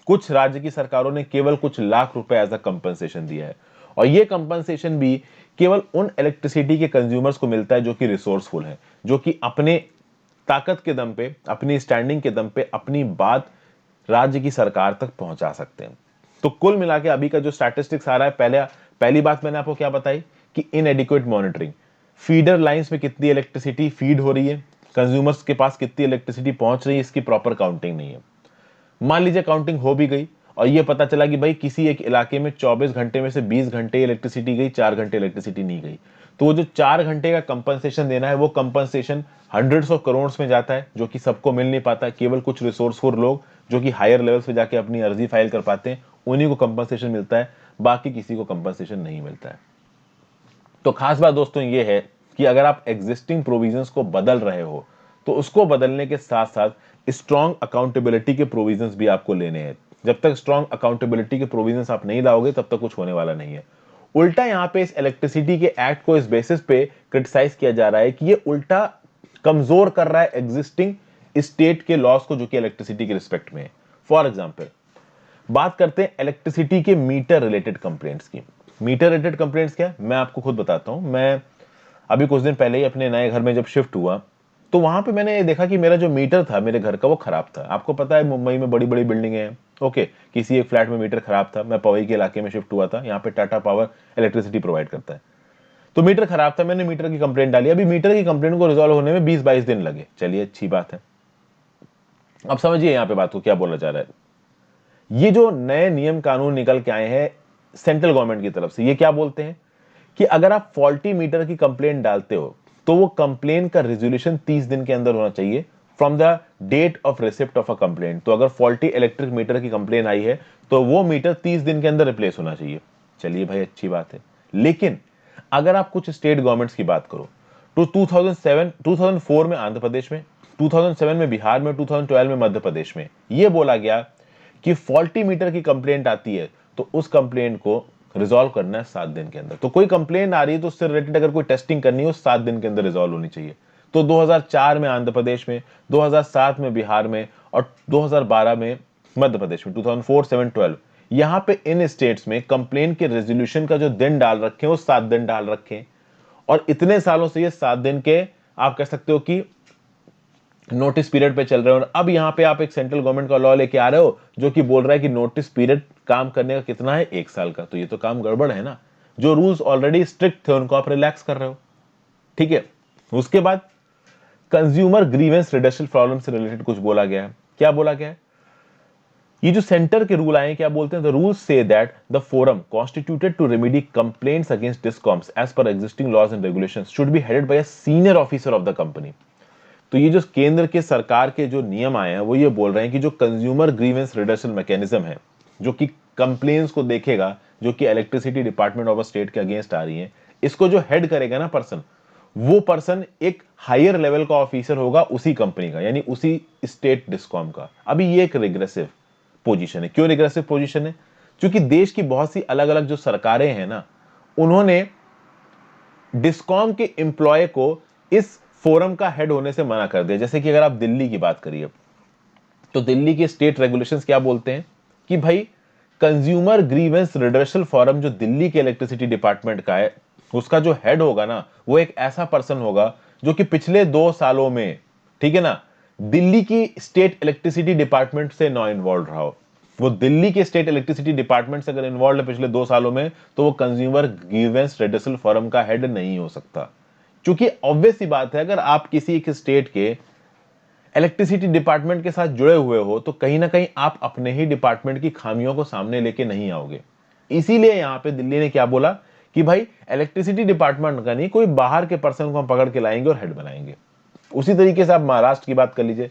कुछ राज्य की सरकारों ने केवल कुछ लाख रुपए एज अ कंपनसेशन दिया है, और ये कंपनसेशन भी केवल उन इलेक्ट्रिसिटी के कंज्यूमर्स को मिलता है जो कि रिसोर्सफुल है, जो कि अपने ताकत के दम पे, अपनी स्टैंडिंग के दम पे अपनी बात राज्य की सरकार तक पहुंचा सकते हैं। तो कुल मिला के अभी का जो स्टैटिस्टिक्स आ रहा है, पहली बात मैंने आपको क्या बताई कि इनएडिक्वेट मॉनिटरिंग, फीडर लाइंस में कितनी इलेक्ट्रिसिटी फीड हो रही है, कंज्यूमर्स के पास कितनी इलेक्ट्रिसिटी पहुंच रही है, इसकी प्रॉपर काउंटिंग नहीं है। मान लीजिए काउंटिंग हो भी गई और ये पता चला कि भाई किसी एक इलाके में 24 घंटे में से 20 घंटे इलेक्ट्रिसिटी गई, 4 घंटे इलेक्ट्रिसिटी नहीं गई, तो वो जो 4 घंटे का कंपनसेशन देना है, वो कंपनसेशन हंड्रेड्स ऑफ करोड़ में जाता है, जो कि सबको मिल नहीं पाता। केवल कुछ रिसोर्सफुल लोग जो कि हायर लेवल्स पे जाके अपनी अर्जी फाइल कर पाते हैं, उन्हीं को कंपनसेशन मिलता है, बाकी किसी को कंपनसेशन नहीं मिलता है। तो खास बात दोस्तों ये है कि अगर आप एग्जिस्टिंग प्रोविजंस को बदल रहे हो, तो उसको बदलने के साथ साथ स्ट्रॉन्ग अकाउंटेबिलिटी के प्रोविजंस भी आपको लेने हैं। जब तक स्ट्रॉन्ग अकाउंटेबिलिटी के प्रोविजंस आप नहीं लाओगे, तब तक कुछ होने वाला नहीं है। उल्टा यहां पे इस इलेक्ट्रिसिटी के एक्ट को इस बेसिस पे क्रिटिसाइज किया जा रहा है कि ये उल्टा कमजोर कर रहा है एग्जिस्टिंग स्टेट के लॉस को, जो कि इलेक्ट्रिसिटी के रिस्पेक्ट में है। फॉर एग्जाम्पल बात करते हैं इलेक्ट्रिसिटी के मीटर रिलेटेड कंप्लेंट्स की। मीटर रिलेटेड कंप्लेंट्स क्या है, मैं आपको खुद बताता हूं। मैं अभी कुछ दिन पहले ही अपने नए घर में जब शिफ्ट हुआ, तो वहां पे मैंने देखा कि मेरा जो मीटर था मेरे घर का, वो खराब था। आपको पता है मुंबई में बड़ी बड़ी बिल्डिंगें हैं, ओके, किसी एक फ्लैट में मीटर खराब था। मैं पवई के इलाके में शिफ्ट हुआ था, यहाँ पे टाटा पावर इलेक्ट्रिसिटी प्रोवाइड करता है। तो मीटर खराब था, मैंने मीटर की कंप्लेंट डाली। अभी मीटर की कंप्लेंट को रिजॉल्व होने में 20-22 दिन लगे। चलिए, अच्छी बात है। अब समझिए यहाँ पे बात को क्या बोला जा रहा है। ये जो नए नियम कानून निकल के आए हैं सेंट्रल गवर्नमेंट की तरफ से, ये क्या बोलते हैं कि अगर आप फॉल्टी मीटर की कंप्लेंट डालते हो, तो वो कंप्लेंट का रेजोल्यूशन 30 दिन के अंदर होना चाहिए from the date of receipt of a complaint. तो अगर फॉल्टी इलेक्ट्रिक मीटर की कंप्लेंट आई है, तो वो मीटर 30 दिन के अंदर रिप्लेस होना चाहिए। चलिए भाई, अच्छी बात है। लेकिन अगर आप कुछ स्टेट गवर्नमेंट्स की बात करो, तो 2004 में आंध्र प्रदेश में, 2007 में बिहार में, 2012 में मध्य प्रदेश में ये बोला गया कि फॉल्टी मीटर की कंप्लेंट आती है तो उस कंप्लेंट को रिजॉल्व करना है 7 दिन के अंदर। तो कोई कंप्लेंट आ रही है तो उससे रिलेटेड अगर कोई टेस्टिंग करनी हो, 7 दिन के अंदर रिजॉल्व होनी चाहिए। तो 2004 में आंध्र प्रदेश में, 2007 में बिहार में और 2012 में मध्य प्रदेश में, 2004, 7, 12 यहां पे इन स्टेट्स में कंप्लेन के रेजोल्यूशन का जो दिन डाल रखे हैं वो 7 दिन डाल रखे हैं। और इतने सालों से ये 7 दिन के आप कह सकते हो कि नोटिस पीरियड पे चल रहे हो। और अब यहां पे आप एक सेंट्रल गवर्नमेंट का लॉ लेके आ रहे हो जो कि बोल रहा है कि नोटिस पीरियड काम करने का कितना है, 1 साल का। तो ये तो काम गड़बड़ है ना। जो रूल्स ऑलरेडी स्ट्रिक्ट थे उनको आप रिलैक्स कर रहे हो, ठीक है। उसके बाद कंज्यूमर ग्रीवेंस रिडक्शन प्रॉब्लम से रिलेटेड कुछ बोला गया है। क्या बोला गया है? ये जो सेंटर के रूल आए हैं क्या बोलते हैं? The rules say that the forum constituted to remedy complaints against discoms as per existing laws and regulations should be headed by a senior officer of the company. तो ये जो केंद्र के सरकार के जो नियम आए हैं वो ये बोल रहे हैं कि जो कंज्यूमर ग्रीवेंस रिडक्शन मैकेनिज्म है, जो कि कंप्लेंट्स को देखेगा, जो कि electricity department of a state के अगेंस्ट आ रही है, इसको जो हेड करेगा ना पर्सन, वो पर्सन एक हायर लेवल का ऑफिसर होगा उसी कंपनी का, यानी उसी स्टेट डिस्कॉम का। अभी ये एक रिग्रेसिव पोजीशन है। क्यों रिग्रेसिव पोजीशन है? क्योंकि देश की बहुत सी अलग अलग जो सरकारें हैं ना, उन्होंने डिस्कॉम के एम्प्लॉय को इस फोरम का हेड होने से मना कर दिया। जैसे कि अगर आप दिल्ली की बात करिए तो दिल्ली के स्टेट रेगुलेशंस क्या बोलते हैं कि भाई कंज्यूमर ग्रीवेंस रिडक्शन फोरम जो दिल्ली के इलेक्ट्रिसिटी डिपार्टमेंट का है, उसका जो हेड होगा ना वो एक ऐसा पर्सन होगा जो कि पिछले 2 सालों में, ठीक है ना, दिल्ली की स्टेट इलेक्ट्रिसिटी डिपार्टमेंट से नॉन इन्वॉल्व रहा हो। वो दिल्ली के स्टेट इलेक्ट्रिसिटी डिपार्टमेंट से अगर इन्वॉल्व है पिछले 2 सालों में, तो वो कंज्यूमर ग्रीवेंस रिडक्शन फोरम का हेड नहीं हो सकता। क्योंकि ऑब्वियस सी बात है, अगर आप किसी एक स्टेट के इलेक्ट्रिसिटी डिपार्टमेंट के साथ जुड़े हुए हो तो कहीं ना कहीं आप अपने ही डिपार्टमेंट की खामियों को सामने लेके नहीं आओगे। इसीलिए यहां पे दिल्ली ने क्या बोला कि भाई इलेक्ट्रिसिटी डिपार्टमेंट का नहीं, कोई बाहर के पर्सन को हम पकड़ के लाएंगे और हेड बनाएंगे। उसी तरीके से आप महाराष्ट्र की बात कर लीजिए,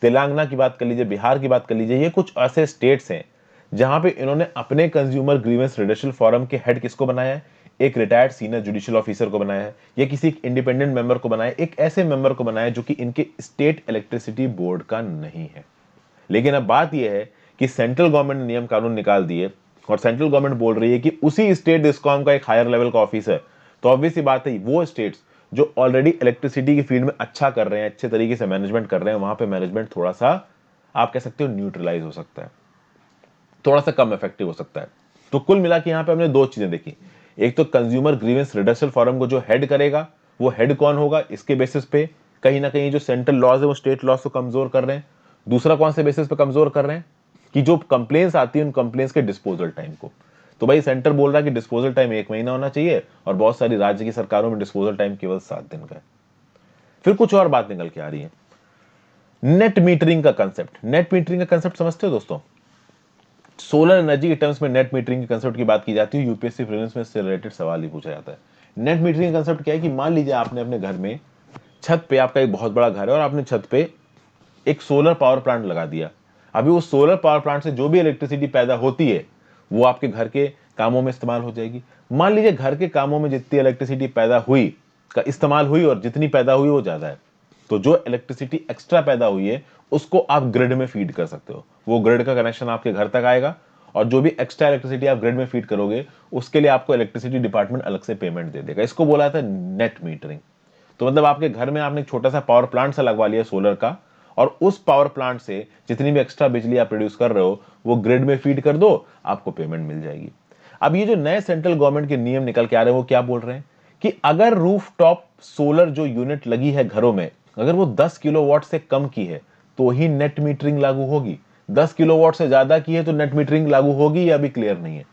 तेलंगाना की बात कर लीजिए, बिहार की बात कर लीजिए। ये कुछ ऐसे स्टेट्स हैं जहां पे इन्होंने अपने कंज्यूमर ग्रीवेंस रिडक्शन फोरम के हेड किसको बनाया है? एक रिटायर्ड सीनियर जुडिशियल ऑफिसर को बनाया है, या किसी इंडिपेंडेंट मेंबर को बनाया है, एक ऐसे मेंबर को बनाया है जो कि इनके स्टेट इलेक्ट्रिसिटी बोर्ड का नहीं है। लेकिन अब बात यह है कि सेंट्रल गवर्नमेंट ने नियम कानून निकाल दिए और सेंट्रल गवर्नमेंट बोल रही है कि उसी स्टेट डिस्कॉम का एक हायर लेवल का ऑफिसर। तो ऑब्वियस सी बात है वो स्टेट्स जो ऑलरेडी इलेक्ट्रिसिटी की फील्ड में अच्छा कर रहे हैं, अच्छे तरीके से मैनेजमेंट कर रहे हैं, वहां पे मैनेजमेंट थोड़ा सा आप कह सकते हो न्यूट्रलाइज हो सकता है, थोड़ा सा कम इफेक्टिव हो सकता है। तो कुल मिला के यहां पे हमने 2 चीजें देखी। एक तो कंज्यूमर ग्रीवेंस रिडक्शन फोरम को जो हेड करेगा वो हेड कौन होगा, इसके बेसिस पे कहीं ना कहीं जो सेंट्रल लॉज है वो स्टेट लॉज को कमजोर कर रहे हैं। दूसरा कौन से बेसिस पे कमजोर कर रहे हैं कि जो कंप्लेंट्स आती है उन कंप्लेंट्स के डिस्पोजल टाइम को। तो भाई सेंटर बोल रहा है कि डिस्पोजल टाइम 1 महीना होना चाहिए और बहुत सारी राज्य की सरकारों में डिस्पोजल टाइम केवल 7 दिन का है। फिर कुछ और बात निकल के आ रही है। नेट मीटरिंग का कंसेप्ट, नेट मीटरिंग का कंसेप्ट समझते हो दोस्तों? सोलर एनर्जी के टर्म्स में नेट मीटरिंग के कंसेप्ट की बात की जाती है। यूपीएससी प्रीलिम्स में इससे रिलेटेड सवाल ही पूछा जाता है। नेट मीटरिंग का कंसेप्ट क्या है कि मान लीजिए आपने अपने घर में छत पे, आपका एक बहुत बड़ा घर है और आपने छत पे एक सोलर पावर प्लांट लगा दिया। अभी उस सोलर पावर प्लांट से जो भी इलेक्ट्रिसिटी पैदा होती है वो आपके घर के कामों में इस्तेमाल हो जाएगी। मान लीजिए घर के कामों में जितनी इलेक्ट्रिसिटी पैदा हुई का इस्तेमाल हुई और जितनी पैदा हुई वो ज्यादा है, तो जो इलेक्ट्रिसिटी एक्स्ट्रा पैदा हुई है उसको आप ग्रिड में फीड कर सकते हो। वो ग्रिड का कनेक्शन आपके घर तक आएगा और जो भी एक्स्ट्रा इलेक्ट्रिसिटी आप ग्रिड में फीड करोगे उसके लिए आपको इलेक्ट्रिसिटी डिपार्टमेंट अलग से पेमेंट दे देगा। इसको बोला था नेट मीटरिंग। तो मतलब आपके घर में आपने एक छोटा सा पावर प्लांट सा लगवा लिया सोलर का, और उस पावर प्लांट से जितनी भी एक्स्ट्रा बिजली आप प्रोड्यूस कर रहे हो वो ग्रिड में फीड कर दो, आपको पेमेंट मिल जाएगी। अब ये जो नए सेंट्रल गवर्नमेंट के नियम निकल के आ रहे हैं वो क्या बोल रहे हैं कि अगर रूफटॉप सोलर जो यूनिट लगी है घरों में, अगर वो 10 किलोवाट से कम की है तो ही नेट मीटरिंग लागू होगी। 10 किलोवाट से ज्यादा की है तो नेट मीटरिंग लागू होगी या अभी क्लियर नहीं है।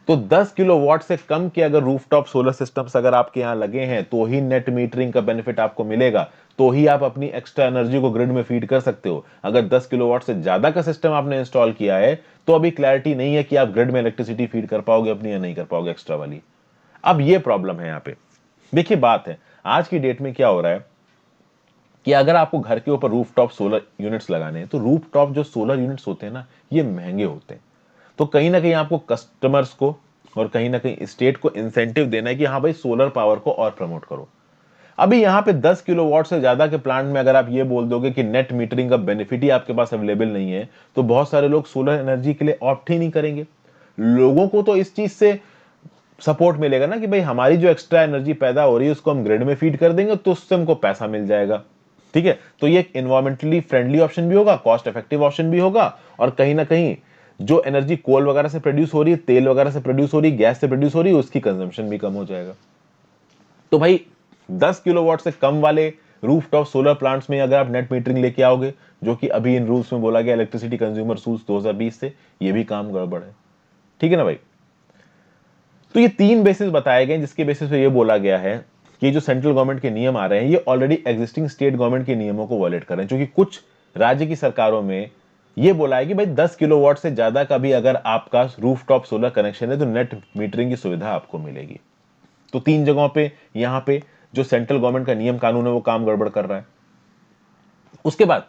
तो 10 किलोवाट से कम के अगर रूफटॉप सोलर सिस्टम्स अगर आपके यहां लगे हैं तो ही नेट मीटरिंग का बेनिफिट आपको मिलेगा, तो ही आप अपनी एक्स्ट्रा एनर्जी को ग्रिड में फीड कर सकते हो। अगर 10 किलोवाट से ज्यादा का सिस्टम आपने इंस्टॉल किया है तो अभी क्लैरिटी नहीं है कि आप ग्रिड में इलेक्ट्रिसिटी फीड कर पाओगे अपनी या नहीं कर पाओगे एक्स्ट्रा वाली। अब ये प्रॉब्लम है यहां पे। देखिए बात है आज की डेट में क्या हो रहा है कि अगर आपको घर के ऊपर रूफटॉप सोलर यूनिट्स लगाने हैं तो रूफटॉप जो सोलर यूनिट्स होते हैं ना ये महंगे होते हैं। तो कहीं ना कहीं आपको कस्टमर्स को और कहीं ना कहीं स्टेट को इंसेंटिव देना है कि हाँ भाई सोलर पावर को और प्रमोट करो। अभी यहां पे 10 किलोवाट से ज्यादा के प्लांट में अगर आप ये बोल दोगे कि नेट मीटरिंग का बेनिफिट ही आपके पास अवेलेबल नहीं है तो बहुत सारे लोग सोलर एनर्जी के लिए ऑप्ट ही नहीं करेंगे। लोगों को तो इस चीज से सपोर्ट मिलेगा ना कि भाई हमारी जो एक्स्ट्रा एनर्जी पैदा हो रही है उसको हम ग्रिड में फीड कर देंगे तो उससे हमको पैसा मिल जाएगा। ठीक है, तो ये एक एनवायरमेंटली फ्रेंडली ऑप्शन भी होगा, कॉस्ट इफेक्टिव ऑप्शन भी होगा, और कहीं ना कहीं जो एनर्जी कोल वगैरह से प्रोड्यूस हो रही है, तेल वगैरह से प्रोड्यूस हो रही है, गैस से प्रोड्यूस हो रही है, उसकी कंजम्पशन भी कम हो जाएगा। तो भाई 10 किलोवाट से कम वाले रूफटॉप सोलर प्लांट्स में अगर आप नेट मीटरिंग लेके आओगे, जो कि अभी इन रूल्स में बोला गया इलेक्ट्रिसिटी कंज्यूमर रूल्स 2020 से, ये भी काम गड़बड़ है। ठीक है ना भाई। तो ये 3 बेसिस बताए गए जिसके बेसिस पे ये बोला गया है कि जो सेंट्रल गवर्नमेंट के नियम आ रहे हैं ये ऑलरेडी एग्जिस्टिंग स्टेट गवर्नमेंट के नियमों को वॉयलेट कर रहे हैं, क्योंकि कुछ राज्य की सरकारों में ये बोला है कि भाई 10 किलोवाट से ज्यादा का भी अगर आपका रूफटॉप सोलर कनेक्शन है तो नेट मीटरिंग की सुविधा आपको मिलेगी। तो 3 जगहों पे यहां पे जो सेंट्रल गवर्नमेंट का नियम कानून है वो काम गड़बड़ कर रहा है। उसके बाद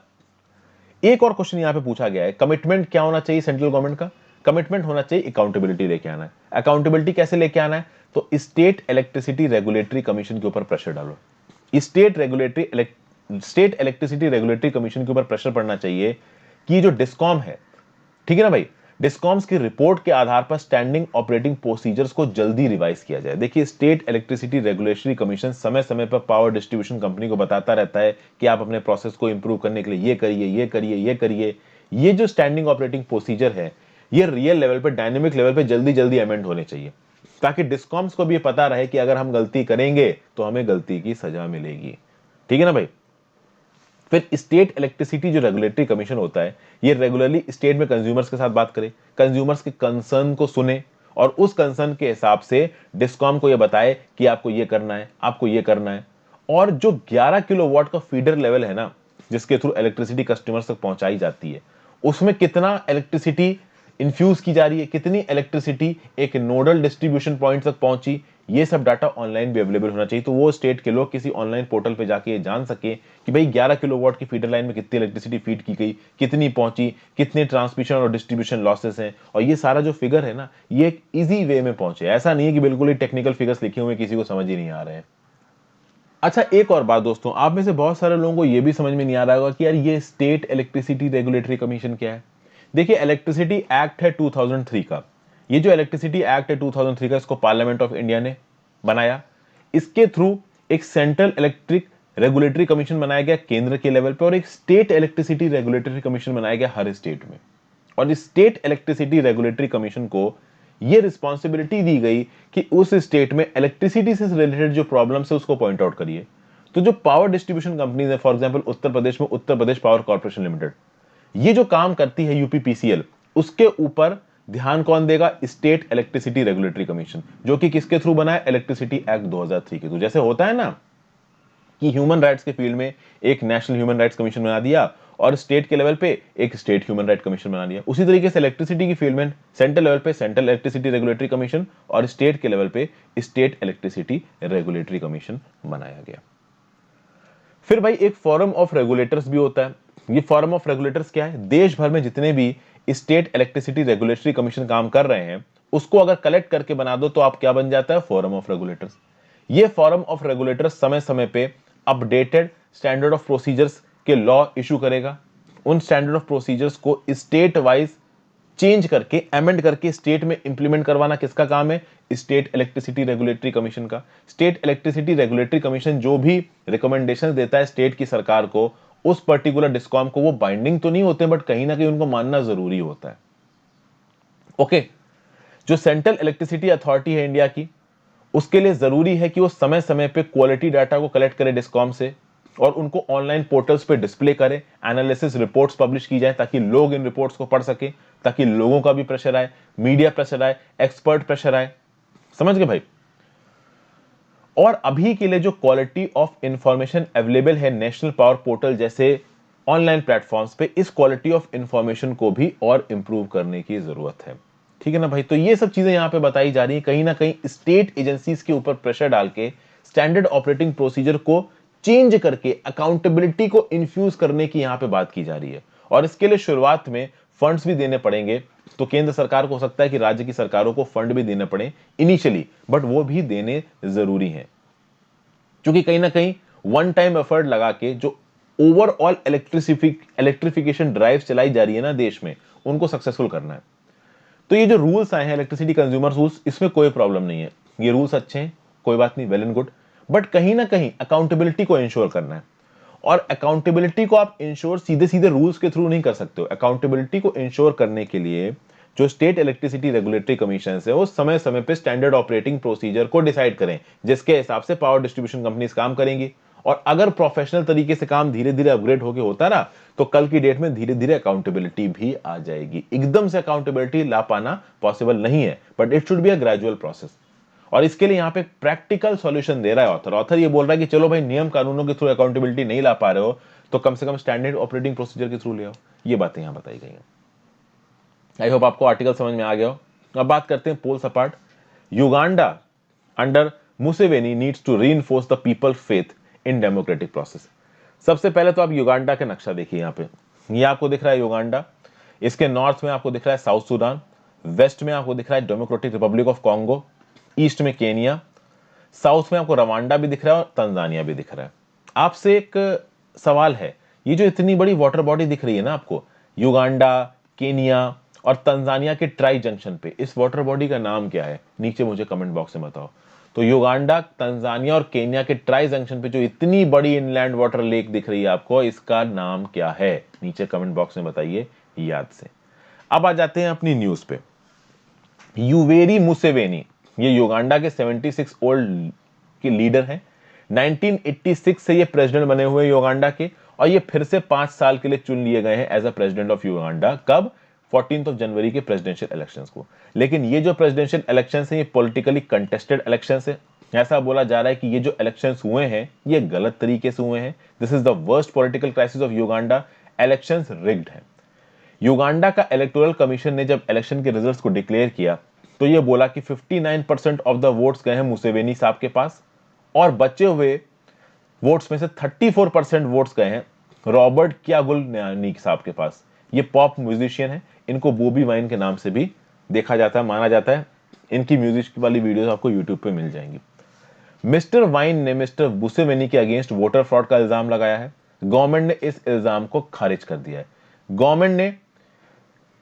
एक और क्वेश्चन यहां पे पूछा गया है, कमिटमेंट क्या होना चाहिए सेंट्रल गवर्नमेंट का? कमिटमेंट होना चाहिए अकाउंटेबिलिटी लेके आना है। अकाउंटेबिलिटी कैसे लेके आना है? तो स्टेट इलेक्ट्रिसिटी रेगुलेटरी कमीशन के ऊपर प्रेशर डालो। स्टेट इलेक्ट्रिसिटी रेगुलेटरी कमीशन के ऊपर प्रेशर पड़ना चाहिए कि जो डिस्कॉम है, ठीक है ना भाई, डिस्कॉम्स की रिपोर्ट के आधार पर स्टैंडिंग ऑपरेटिंग प्रोसीजर्स को जल्दी रिवाइज किया जाए। देखिए, स्टेट इलेक्ट्रिसिटी रेगुलेटरी कमीशन समय समय पर पावर डिस्ट्रीब्यूशन कंपनी को बताता रहता है कि आप अपने प्रोसेस को इंप्रूव करने के लिए ये करिए, ये करिए, ये करिए। ये जो स्टैंडिंग ऑपरेटिंग प्रोसीजर है ये रियल लेवल पे, डायनेमिक लेवल पे जल्दी जल्दी अमेंड होने चाहिए, ताकि डिस्कॉम्स को भी पता रहे कि अगर हम गलती करेंगे तो हमें गलती की सजा मिलेगी। ठीक है ना भाई। फिर स्टेट इलेक्ट्रिसिटी जो रेगुलेटरी कमीशन होता है ये रेगुलरली स्टेट में कंज्यूमर्स के साथ बात करे, कंज्यूमर्स के कंसर्न को सुने और उस कंसर्न के हिसाब से डिस्कॉम को ये बताए कि आपको ये करना है, आपको ये करना है। और जो 11 किलोवाट का फीडर लेवल है ना, जिसके थ्रू इलेक्ट्रिसिटी कस्टमर्स तक पहुंचाई जाती है, उसमें कितना इलेक्ट्रिसिटी इन्फ्यूज की जा रही है, कितनी इलेक्ट्रिसिटी एक नोडल डिस्ट्रीब्यूशन पॉइंट तक पहुंची, ये सब डाटा ऑनलाइन भी अवेलेबल होना चाहिए। तो वो स्टेट के लोग किसी ऑनलाइन पोर्टल पे जाके ये जान सके कि भाई 11 किलोवाट की फीडर लाइन में कितनी इलेक्ट्रिसिटी फीड की गई, कितनी पहुंची, कितने ट्रांसमिशन और डिस्ट्रीब्यूशन लॉसेस हैं, और ये सारा जो फिगर है ना ये एक इजी वे में पहुंचे। ऐसा नहीं है कि बिल्कुल ही टेक्निकल फिगर्स लिखे हुए किसी को समझ ही नहीं आ रहे हैं। अच्छा, एक और बात दोस्तों, आप में से बहुत सारे लोगों को यह भी समझ में नहीं आ रहा होगा कि यार ये स्टेट इलेक्ट्रिसिटी रेगुलेटरी कमीशन क्या है। देखिए, इलेक्ट्रिसिटी एक्ट है 2003 का। ये जो इलेक्ट्रिसिटी एक्ट है 2003 का, इसको पार्लियामेंट ऑफ इंडिया ने बनाया। इसके थ्रू एक सेंट्रल इलेक्ट्रिक रेगुलेटरी कमीशन बनाया गया केंद्र के लेवल पे, और एक स्टेट इलेक्ट्रिसिटी रेगुलेटरी कमीशन बनाया गया हर स्टेट में। और इस स्टेट इलेक्ट्रिसिटी रेगुलेटरी कमीशन को यह रिस्पॉन्सिबिलिटी दी गई कि उस स्टेट में इलेक्ट्रिसिटी से रिलेटेड जो प्रॉब्लम्स है उसको पॉइंट आउट करिए। तो जो पावर डिस्ट्रीब्यूशन कंपनीज है, फॉर एग्जांपल उत्तर प्रदेश में Uttar Pradesh power corporation limited, ये जो काम करती है यूपीपीसीएल, उसके ऊपर ध्यान कौन देगा? स्टेट इलेक्ट्रिसिटी रेगुलेटरी कमीशन, जो कि किसके थ्रू बना है? इलेक्ट्रिसिटी एक्ट 2003 के थ्रू। जैसे होता है ना कि ह्यूमन राइट्स के फील्ड में एक नेशनल ह्यूमन राइट्स कमीशन बना दिया और स्टेट के लेवल पे एक स्टेट ह्यूमन राइट कमीशन बना दिया, उसी तरीके से इलेक्ट्रिसिटी की फील्ड में सेंट्रल लेवल पे सेंट्रल इलेक्ट्रिसिटी रेगुलेटरी कमीशन और स्टेट के लेवल पे स्टेट इलेक्ट्रिसिटी रेगुलेटरी कमीशन बनाया गया। फिर भाई एक फोरम ऑफ रेगुलेटर्स भी होता है। ये फोरम ऑफ रेगुलेटर्स क्या है? देश भर में जितने भी स्टेट इलेक्ट्रिसिटी रेगुलेटरी कमीशन काम कर रहे हैं उसको अगर कलेक्ट करके बना दो तो आप क्या बन जाता है? Forum of regulators. ये फोरम ऑफ रेगुलेटर्स समय समय पे अपडेटेड स्टैंडर्ड ऑफ प्रोसीजर्स के लॉ इशू करेगा। उन स्टैंडर्ड ऑफ प्रोसीजर्स को स्टेट वाइज चेंज करके, अमेंड करके स्टेट में इंप्लीमेंट करवाना किसका काम है? स्टेट इलेक्ट्रिसिटी रेगुलेटरी कमीशन का। स्टेट इलेक्ट्रिसिटी रेगुलेटरी कमीशन जो भी रिकमेंडेशंस देता है स्टेट की सरकार को, उस पर्टिकुलर डिस्कॉम को, वो बाइंडिंग तो नहीं होते बट कहीं ना कहीं उनको मानना जरूरी होता है। ओके, जो सेंट्रल इलेक्ट्रिसिटी अथॉरिटी है इंडिया की, उसके लिए जरूरी है कि वो समय समय पे क्वालिटी डाटा को कलेक्ट करे डिस्कॉम से और उनको ऑनलाइन पोर्टल्स पे डिस्प्ले करे, एनालिसिस रिपोर्ट्स पब्लिश की जाए ताकि लोग इन रिपोर्ट्स को पढ़ सके, ताकि लोगों का भी प्रेशर आए, मीडिया प्रेशर आए, एक्सपर्ट प्रेशर आए। समझ गए भाई। और अभी के लिए जो क्वालिटी ऑफ इंफॉर्मेशन अवेलेबल है नेशनल पावर पोर्टल जैसे ऑनलाइन प्लेटफॉर्म्स पे, इस क्वालिटी ऑफ इंफॉर्मेशन को भी और इंप्रूव करने की जरूरत है। ठीक है ना भाई। तो ये सब चीजें यहां पे बताई जा रही है, कहीं ना कहीं स्टेट एजेंसीज के ऊपर प्रेशर डाल के स्टैंडर्ड ऑपरेटिंग प्रोसीजर को चेंज करके अकाउंटेबिलिटी को इन्फ्यूज करने की यहां पे बात की जा रही है। और इसके लिए शुरुआत में फंड्स भी देने पड़ेंगे। तो केंद्र सरकार को हो सकता है कि राज्य की सरकारों को फंड भी देने पड़े इनिशियली, बट वो भी देने जरूरी हैं, क्योंकि कहीं ना कहीं वन टाइम एफर्ट लगा के जो ओवरऑल इलेक्ट्रिफिकेशन ड्राइव चलाई जा रही है ना देश में, उनको सक्सेसफुल करना है। तो ये जो रूल्स आए हैं इलेक्ट्रिसिटी कंज्यूमर रूल्स, इसमें कोई प्रॉब्लम नहीं है। ये रूल्स अच्छे हैं, कोई बात नहीं, वेल एंड गुड, बट कहीं ना कहीं अकाउंटेबिलिटी को इंश्योर करना है। और अकाउंटेबिलिटी को आप इंश्योर सीधे सीधे रूल्स के थ्रू नहीं कर सकते हो। अकाउंटेबिलिटी को इंश्योर करने के लिए जो स्टेट इलेक्ट्रिसिटी रेगुलेटरी कमीशन है वो समय समय पे स्टैंडर्ड ऑपरेटिंग प्रोसीजर को डिसाइड करें, जिसके हिसाब से पावर डिस्ट्रीब्यूशन कंपनीज काम करेंगी। और अगर प्रोफेशनल तरीके से काम धीरे धीरे अपग्रेड होके होता ना, तो कल की डेट में धीरे धीरे अकाउंटेबिलिटी भी आ जाएगी। एकदम से अकाउंटेबिलिटी ला पाना पॉसिबल नहीं है, but it should be a gradual process. और इसके लिए यहां पे प्रैक्टिकल सॉल्यूशन दे रहा है ऑथर ये बोल रहा है कि चलो भाई, नियम कानूनों के थ्रू अकाउंटेबिलिटी नहीं ला पा रहे हो तो कम से कम स्टैंडर्ड ऑपरेटिंग प्रोसीजर के थ्रू ले आओ। ये बातें यहां बताई गई हैं। आई होप आपको आर्टिकल समझ में आ गया हो। अब बात करते हैं polls apart. Uganda under Museveni needs to reinforce the people faith in democratic process. सबसे पहले तो आप युगांडा का नक्शा देखिए। यहां पे ये आपको दिख रहा है युगांडा, इसके नॉर्थ में आपको दिख रहा है साउथ सूडान, वेस्ट में आपको दिख रहा है democratic Republic of Congo, east में केनिया, साउथ में आपको रवांडा भी दिख रहा है और तंजानिया भी दिख रहा है। आपसे एक सवाल है, ये जो इतनी बड़ी वाटर बॉडी दिख रही है ना आपको, युगांडा, केनिया और तंजानिया के ट्राई जंक्शन पे, इस वाटर बॉडी का नाम क्या है? नीचे मुझे कमेंट बॉक्स में बताओ। तो युगांडा, तंजानिया और केनिया के ट्राई जंक्शन पे जो इतनी बड़ी इनलैंड वाटर लेक दिख रही है आपको, इसका नाम क्या है? नीचे कमेंट बॉक्स में बताइए याद से। अब आ जाते हैं अपनी न्यूज पे। युवेरी मुसेवेनी, ये युगांडा के 76 ओल्ड के लीडर हैं। 1986 से ये प्रेसिडेंट बने हुए युगांडा के, और ये फिर से 5 साल के लिए चुन लिए गए हैं as a president of Uganda. कब? 14 जनवरी के प्रेसिडेंशियल इलेक्शंस को। लेकिन ये जो प्रेसिडेंशियल इलेक्शंस हैं, ये पॉलिटिकली कंटेस्टेड इलेक्शंस है। ऐसा बोला जा रहा है कि ये जो इलेक्शंस हुए हैं ये गलत तरीके से हुए हैं। This is the worst political crisis of Uganda. Elections rigged है। युगांडा का इलेक्टोरल कमीशन ने जब इलेक्शन के रिजल्ट्स को डिक्लेयर किया तो यह बोला कि 59% ऑफ द वोट्स गए हैं मुसेवेनी साहब के पास, और बचे हुए वोट्स में से 34% वोट्स गए हैं रॉबर्ट क्यागुलवानी साहब के पास। ये पॉप म्यूजिशियन है, इनको बॉबी वाइन के नाम से भी देखा जाता है, माना जाता है। इनकी म्यूजिक वाली वीडियोस आपको यूट्यूब पे मिल जाएंगी। मिस्टर वाइन ने मिस्टर मुसेवेनी के अगेंस्ट वोटर फ्रॉड का इल्जाम लगाया है। गवर्नमेंट ने इस इल्जाम को खारिज कर दिया है। गवर्नमेंट ने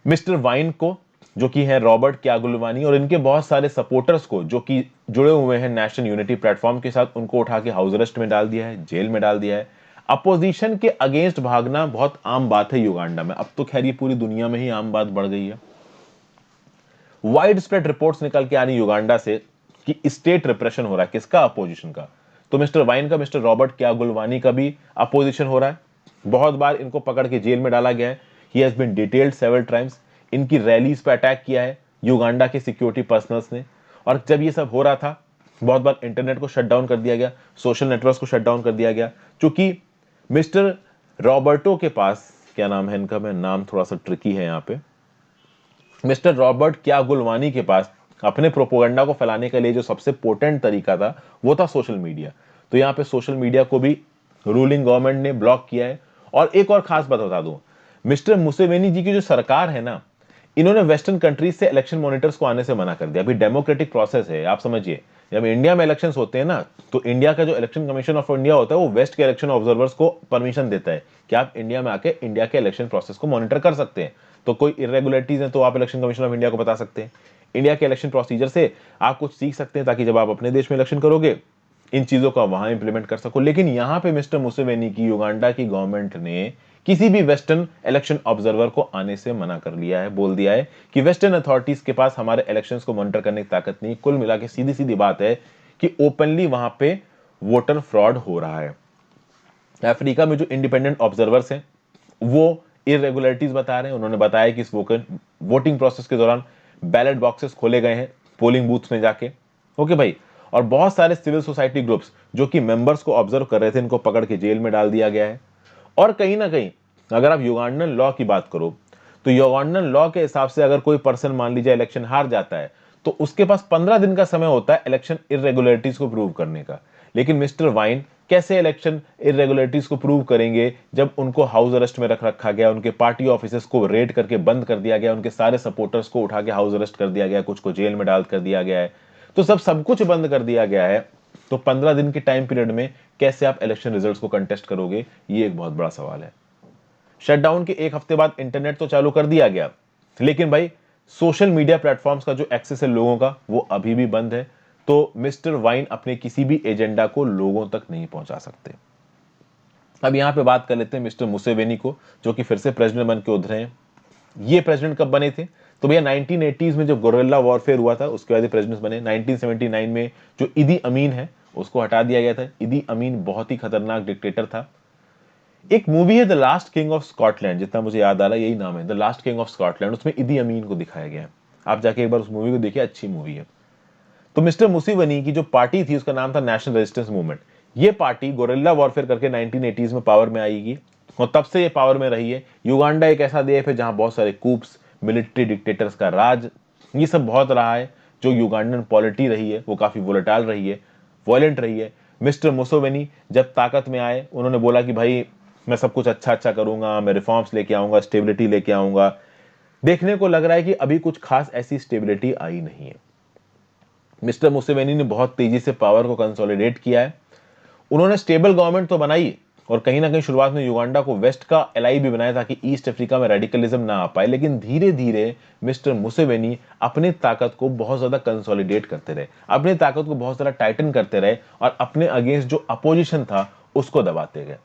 मिस्टर वाइन को, जो कि है रॉबर्ट क्यागुलवानी, और इनके बहुत सारे सपोर्टर्स को जो कि जुड़े हुए हैं नेशनल यूनिटी प्लेटफॉर्म के साथ, उनको उठा के हाउस अरेस्ट में डाल दिया है, जेल में डाल दिया है। अपोजिशन के अगेंस्ट भागना बहुत आम बात है युगांडा में। अब तो खैर ये पूरी दुनिया में ही आम बात बढ़ गई है। वाइड स्प्रेड रिपोर्ट्स निकल के आ रही युगांडा से कि स्टेट रिप्रेशन हो रहा है। किसका? अपोजिशन का। तो मिस्टर वाइन का, मिस्टर रॉबर्ट क्यागुलवानी का भी अपोजिशन हो रहा है। बहुत बार इनको पकड़ के जेल में डाला गया है। He has been detailed several times. इनकी रैलीज पे अटैक किया है युगांडा के सिक्योरिटी पर्सनल्स ने। और जब ये सब हो रहा था, बहुत बार इंटरनेट को शट डाउन कर दिया गया, सोशल नेटवर्क्स को शट डाउन कर दिया गया, क्योंकि मिस्टर रॉबर्टो के पास, क्या नाम है इनका, मैं नाम थोड़ा सा ट्रिकी है यहाँ पे, मिस्टर रॉबर्ट क्यागुलवानी के पास अपने प्रोपोगंडा को फैलाने के लिए जो सबसे पोटेंट तरीका था वो था सोशल मीडिया। तो यहाँ पे सोशल मीडिया को भी रूलिंग गवर्नमेंट ने ब्लॉक किया है। और एक और खास बात बता दूं, मिस्टर मुसेवेनी जी की जो सरकार है ना, इन्होंने वेस्टर्न कंट्रीज से इलेक्शन मॉनिटर्स को आने से मना कर दिया। अभी डेमोक्रेटिक प्रोसेस है, आप समझिए। जब इंडिया में इलेक्शंस होते हैं ना, तो इंडिया का जो इलेक्शन कमीशन ऑफ इंडिया होता है वो वेस्ट के इलेक्शन ऑब्जर्वर्स को परमिशन देता है कि आप इंडिया में आके इंडिया के इलेक्शन प्रोसेस को मॉनिटर कर सकते हैं। तो कोई इरेगुलरिटीज है तो आप इलेक्शन कमीशन ऑफ इंडिया को बता सकते हैं। इंडिया के इलेक्शन प्रोसीजर से आप कुछ सीख सकते हैं, ताकि जब आप अपने देश में इलेक्शन करोगे इन चीजों को वहां इंप्लीमेंट कर सको। लेकिन यहां पे मिस्टर मुसेवेनी की युगांडा की गवर्नमेंट ने किसी भी वेस्टर्न इलेक्शन ऑब्जर्वर को आने से मना कर लिया है। बोल दिया है कि वेस्टर्न अथॉरिटीज के पास हमारे इलेक्शंस को मॉनिटर करने की ताकत नहीं। कुल मिला के सीधी सीधी बात है कि ओपनली वहां पे वोटर फ्रॉड हो रहा है। अफ्रीका में जो इंडिपेंडेंट ऑब्जर्वर्स हैं वो इरेगुलरिटीज बता रहे हैं। उन्होंने बताया कि इस वोटिंग प्रोसेस के दौरान बैलेट बॉक्सेस खोले गए हैं पोलिंग बूथ में जाके। ओके भाई। और बहुत सारे सिविल सोसाइटी ग्रुप्स जो कि मेंबर्स को ऑब्जर्व कर रहे थे, इनको पकड़ के जेल में डाल दिया गया है। और कहीं ना कहीं अगर आप युगांडन लॉ की बात करो, तो युगांडन लॉ के हिसाब से अगर कोई पर्सन मान लीजिए इलेक्शन हार जाता है, तो उसके पास 15 दिन का समय होता है इलेक्शन इरेगुलरिटीज को प्रूव करने का। लेकिन मिस्टर वाइन कैसे इलेक्शन इरेगुलरिटीज को प्रूव करेंगे जब उनको हाउस अरेस्ट में रख रखा गया, उनके पार्टी ऑफिसेस को रेड करके बंद कर दिया गया, उनके सारे सपोर्टर्स को उठा के हाउस अरेस्ट कर दिया गया, कुछ को जेल में डाल कर दिया गया है। तो सब कुछ बंद कर दिया गया है। तो 15 दिन के टाइम पीरियड में कैसे आप इलेक्शन रिजल्ट्स को कंटेस्ट करोगे? ये एक बहुत बड़ा सवाल है। शटडाउन के एक हफ्ते बाद इंटरनेट तो चालू कर दिया गया, लेकिन भाई सोशल मीडिया प्लेटफॉर्म्स का जो एक्सेस है लोगों का, वो अभी भी बंद है। तो मिस्टर वाइन अपने किसी भी एजेंडा को लोगों तक नहीं पहुंचा सकते। अब यहां पे बात कर लेते हैं मिस्टर मुसेवेनी को, जो कि फिर से प्रेसिडेंट बन के उभरे हैं। ये प्रेसिडेंट कब बने थे? तो भैया 1980s में जब गोरिल्ला वॉरफेयर हुआ था उसके बाद ये प्रेसिडेंट बने। 1979 में जो इदी अमीन है उसको हटा दिया गया था। इदी अमीन बहुत ही खतरनाक डिक्टेटर था। एक मूवी है the last king of Scotland, जितना मुझे याद आ रहा है यही नाम है, the last king of Scotland, उसमें इदी अमीन को दिखाया गया है। आप जाके एक बार उस मूवी को देखिए, अच्छी मूवी है। तो मिस्टर मुसेवेनी की जो पार्टी थी उसका नाम था नेशनल रेजिस्टेंस मूवमेंट। ये पार्टी गोरिल्ला वॉरफेयर करके 1980s में पावर में आएगी और तब से ये पावर में रही है। युगांडा एक ऐसा देश है जहां बहुत सारे कूप्स, मिलिट्री डिक्टेटर्स का राज, ये सब बहुत रहा है। जो युगांडन पॉलिटी रही है वो काफी वोलेटाइल रही है, वायलेंट रही है। मिस्टर मुसेवेनी जब ताकत में आए उन्होंने बोला कि भाई मैं सब कुछ अच्छा अच्छा करूंगा, मैं रिफॉर्म्स लेके आऊंगा, स्टेबिलिटी लेके आऊंगा। देखने को लग रहा है कि अभी कुछ खास ऐसी स्टेबिलिटी आई नहीं है। मिस्टर मुसेवेनी ने बहुत तेजी से पावर को कंसोलिडेट किया है। उन्होंने स्टेबल गवर्नमेंट तो बनाई और कहीं ना कहीं शुरुआत में युगांडा को वेस्ट का एलाई भी बनाया ताकि ईस्ट अफ्रीका में रेडिकलिज्म ना आ पाए। लेकिन धीरे धीरे मिस्टर मुसेवेनी अपनी ताकत को बहुत ज्यादा कंसोलिडेट करते रहे, अपनी ताकत को बहुत ज्यादा टाइटन करते रहे और अपने अगेंस्ट जो अपोजिशन था उसको दबाते गए।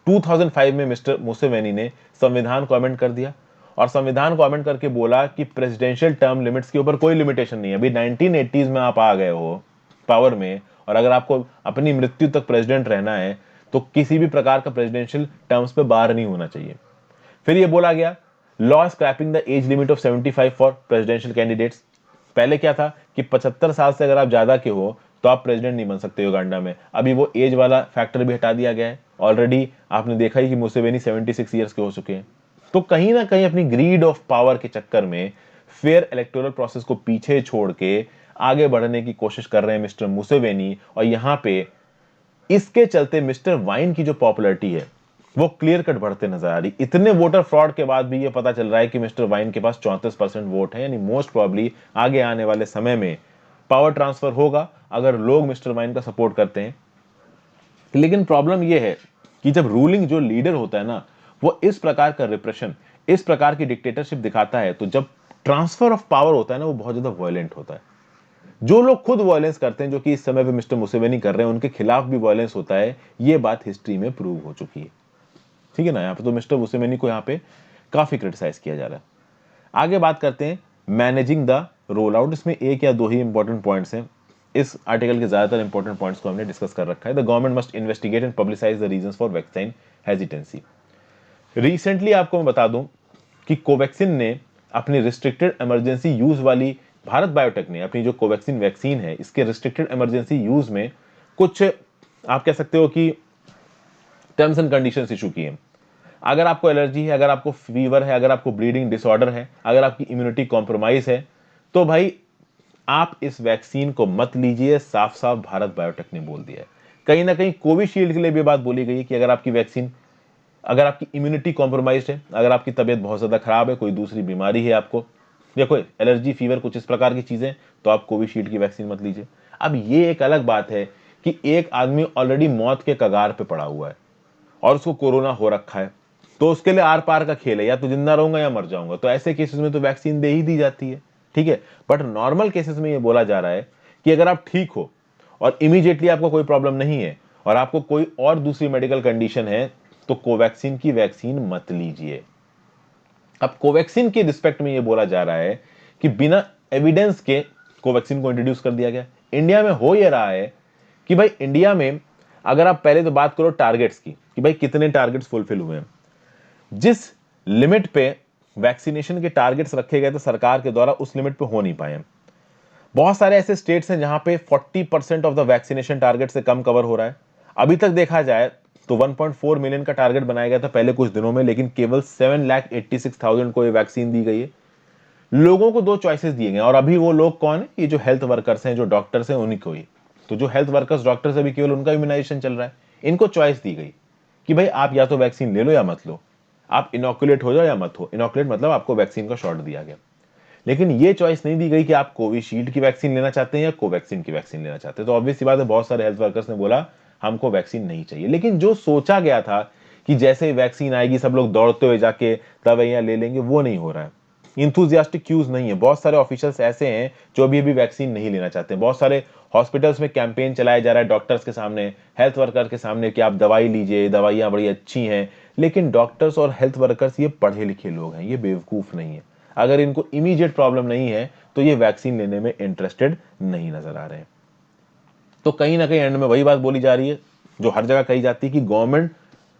2005 में मिस्टर मुसेवेनी ने संविधान को अमेंड कर दिया और संविधान को अमेंड करके बोला कि प्रेसिडेंशियल टर्म लिमिट्स के ऊपर कोई लिमिटेशन नहीं है। अभी 1980s में आप आ गए हो पावर में और अगर आपको अपनी मृत्यु तक प्रेसिडेंट रहना है तो किसी भी प्रकार का प्रेसिडेंशियल टर्म्स पे बाहर नहीं होना चाहिए। फिर ये बोला गया law scrapping the age limit of 75 for presidential candidates. पहले क्या था कि 75 साल से अगर आप ज्यादा के हो तो आप प्रेसिडेंट नहीं बन सकते युगांडा में। अभी वो एज वाला फैक्टर भी हटा दिया गया है। ऑलरेडी आपने देखा ही कि मुसेवेनी 76 ईयर्स के हो चुके हैं। तो कहीं ना कहीं अपनी ग्रीड ऑफ पावर के चक्कर में फेयर इलेक्टोरल प्रोसेस को पीछे छोड़ के आगे बढ़ने की कोशिश कर रहे हैं मिस्टर मुसेवेनी। और यहां पे इसके चलते मिस्टर वाइन की जो पॉपुलैरिटी है वो क्लियर कट बढ़ते नजर आ रही। इतने वोटर फ्रॉड के बाद भी ये पता चल रहा है कि मिस्टर वाइन के पास 34% वोट है, यानी मोस्ट प्रोबेबली आगे आने वाले समय में पावर ट्रांसफर होगा अगर लोग मिस्टर वाइन का सपोर्ट करते हैं। लेकिन प्रॉब्लम यह है कि जब रूलिंग जो लीडर होता है ना वो इस प्रकार का रिप्रेशन, इस प्रकार की डिक्टेटरशिप दिखाता है, तो जब ट्रांसफर ऑफ पावर होता है ना वो बहुत ज्यादा वायलेंट होता है। जो लोग खुद वायलेंस करते हैं, जो कि इस समय पे मिस्टर मुसेवेनी कर रहे हैं, उनके खिलाफ भी वायलेंस होता है। ये बात हिस्ट्री में प्रूव हो चुकी है। ठीक है ना। यहाँ पे तो मिस्टर मुसेवेनी को यहाँ पे काफी क्रिटिसाइज किया जा रहा है। आगे बात करते हैं मैनेजिंग द रोल आउट। इसमें एक या दो ही इंपॉर्टेंट पॉइंट्स हैं। इस आर्टिकल के ज्यादातर इंपॉर्टेंट पॉइंट्स को हमने डिस्कस कर रखा है। The government must investigate and publicise the reasons for vaccine hesitancy. Recently आपको मैं बता दूं कि कोवैक्सीन ने अपनी रिस्ट्रिक्टेड इमरजेंसी यूज वाली, भारत बायोटेक ने अपनी जो कोवैक्सीन वैक्सीन है इसके रिस्ट्रिक्टेड इमरजेंसी यूज में कुछ आप कह सकते हो कि टर्म्स एंड कंडीशंस इशू किए। अगर आपको एलर्जी है, अगर आपको फीवर है, अगर आपको ब्लीडिंग डिसऑर्डर है, अगर आपकी इम्यूनिटी कॉम्प्रोमाइज है तो भाई आप इस वैक्सीन को मत लीजिए। साफ साफ भारत बायोटेक ने बोल दिया है। कहीं ना कहीं कोविशील्ड के लिए भी बात बोली गई है कि अगर आपकी वैक्सीन, अगर आपकी इम्यूनिटी कॉम्प्रोमाइज है, अगर आपकी तबीयत बहुत ज्यादा खराब है, कोई दूसरी बीमारी है आपको या कोई एलर्जी, फीवर, कुछ इस प्रकार की चीजें, तो आप कोविशील्ड की वैक्सीन मत लीजिए। अब ये एक अलग बात है कि एक आदमी ऑलरेडी मौत के कगार पे पड़ा हुआ है और उसको कोरोना हो रखा है, तो उसके लिए आर पार का खेल है, या तो जिंदा रहूंगा या मर जाऊंगा। तो ऐसे केसेस में तो वैक्सीन दे ही दी जाती है। ठीक है। बट नॉर्मल केसेस में ये बोला जा रहा है कि अगर आप ठीक हो और इमीडिएटली आपको कोई प्रॉब्लम नहीं है और आपको कोई और दूसरी मेडिकल कंडीशन है तो कोवैक्सीन की वैक्सीन मत लीजिए। अब कोवैक्सीन के रिस्पेक्ट में यह बोला जा रहा है कि बिना एविडेंस के कोवैक्सीन को इंट्रोड्यूस कर दिया गया। इंडिया में हो यह रहा है कि भाई इंडिया में अगर आप पहले तो बात करो टारगेट्स की कि भाई कितने टारगेट्स फुलफिल हुए हैं, जिस लिमिट पे वैक्सीनेशन के टारगेट्स रखे गए थे सरकार के द्वारा उस लिमिट पे हो नहीं पाए। बहुत सारे ऐसे स्टेट्स हैं जहां पे 40% ऑफ द वैक्सीनेशन टारगेट से कम कवर हो रहा है। अभी तक देखा जाए तो 1.4 मिलियन का टारगेट बनाया गया था पहले कुछ दिनों में, लेकिन केवल 7,86,000 को ये वैक्सीन दी गई है। लोगों को दो चॉइसेस दिए गए और अभी वो लोग कौन है? ये जो हेल्थ वर्कर्स हैं, जो डॉक्टर्स हैं, उन्हीं को ही। तो जो हेल्थ वर्कर्स डॉक्टर्स अभी केवल उनका इम्यूनाइजेशन चल रहा है। इनको चॉइस दी गई कि भाई आप या तो वैक्सीन ले लो या मत लो, आप इनोकुलेट हो जाओ या मत हो। इनोकुलेट मतलब आपको वैक्सीन का शॉट दिया गया। लेकिन ये चॉइस नहीं दी गई कि आप कोविशील्ड की वैक्सीन लेना चाहते हैं या कोवैक्सीन की वैक्सीन लेना चाहते हैं। तो ऑब्वियस सी बात है बहुत सारे हेल्थ वर्कर्स ने बोला हमको वैक्सीन नहीं चाहिए। लेकिन जो सोचा गया था कि जैसे ही वैक्सीन आएगी सब लोग दौड़ते हुए जाके दवाइयां ले लेंगे, वो नहीं हो रहा है। इंथुजियास्टिक क्यूज नहीं है। बहुत सारे ऑफिशियल्स ऐसे हैं जो अभी वैक्सीन नहीं लेना चाहते हैं। बहुत सारे हॉस्पिटल्स में कैंपेन चलाया जा रहा है डॉक्टर्स के सामने, हेल्थ वर्कर के सामने कि आप दवाई लीजिए, दवाइयां बड़ी अच्छी हैं। लेकिन डॉक्टर्स और हेल्थ वर्कर्स ये पढ़े लिखे लोग हैं, ये बेवकूफ नहीं है। अगर इनको इमीडिएट प्रॉब्लम नहीं है तो ये वैक्सीन लेने में इंटरेस्टेड नहीं नजर आ रहे हैं। तो कहीं ना कहीं एंड में वही बात बोली जा रही है जो हर जगह कही जाती है कि गवर्नमेंट,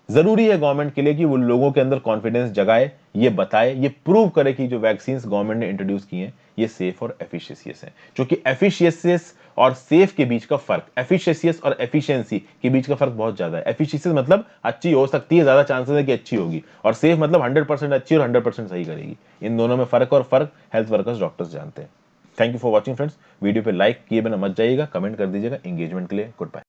जरूरी है गवर्नमेंट के लिए कि वो लोगों के अंदर कॉन्फिडेंस जगाए, ये बताए, ये प्रूव करे कि जो वैक्सीन गवर्नमेंट ने इंट्रोड्यूस की हैं ये सेफ और एफिशिएंसियस है। क्योंकि एफिशिएंसियस और सेफ के बीच का फर्क, एफिशिएंसियस और एफिशिएंसी के बीच का फर्क बहुत ज्यादा है। एफिशिएंसी मतलब अच्छी हो सकती है, ज्यादा चांसेस है कि अच्छी होगी, और सेफ मतलब 100% अच्छी और 100% सही करेगी। इन दोनों में फर्क, और फर्क हेल्थ वर्कर्स डॉक्टर्स जानते हैं। Thank you for watching friends. Video पे लाइक किए बिना मत जाइएगा, कमेंट कर दीजिएगा। एंगेजमेंट के लिए गुड बाय।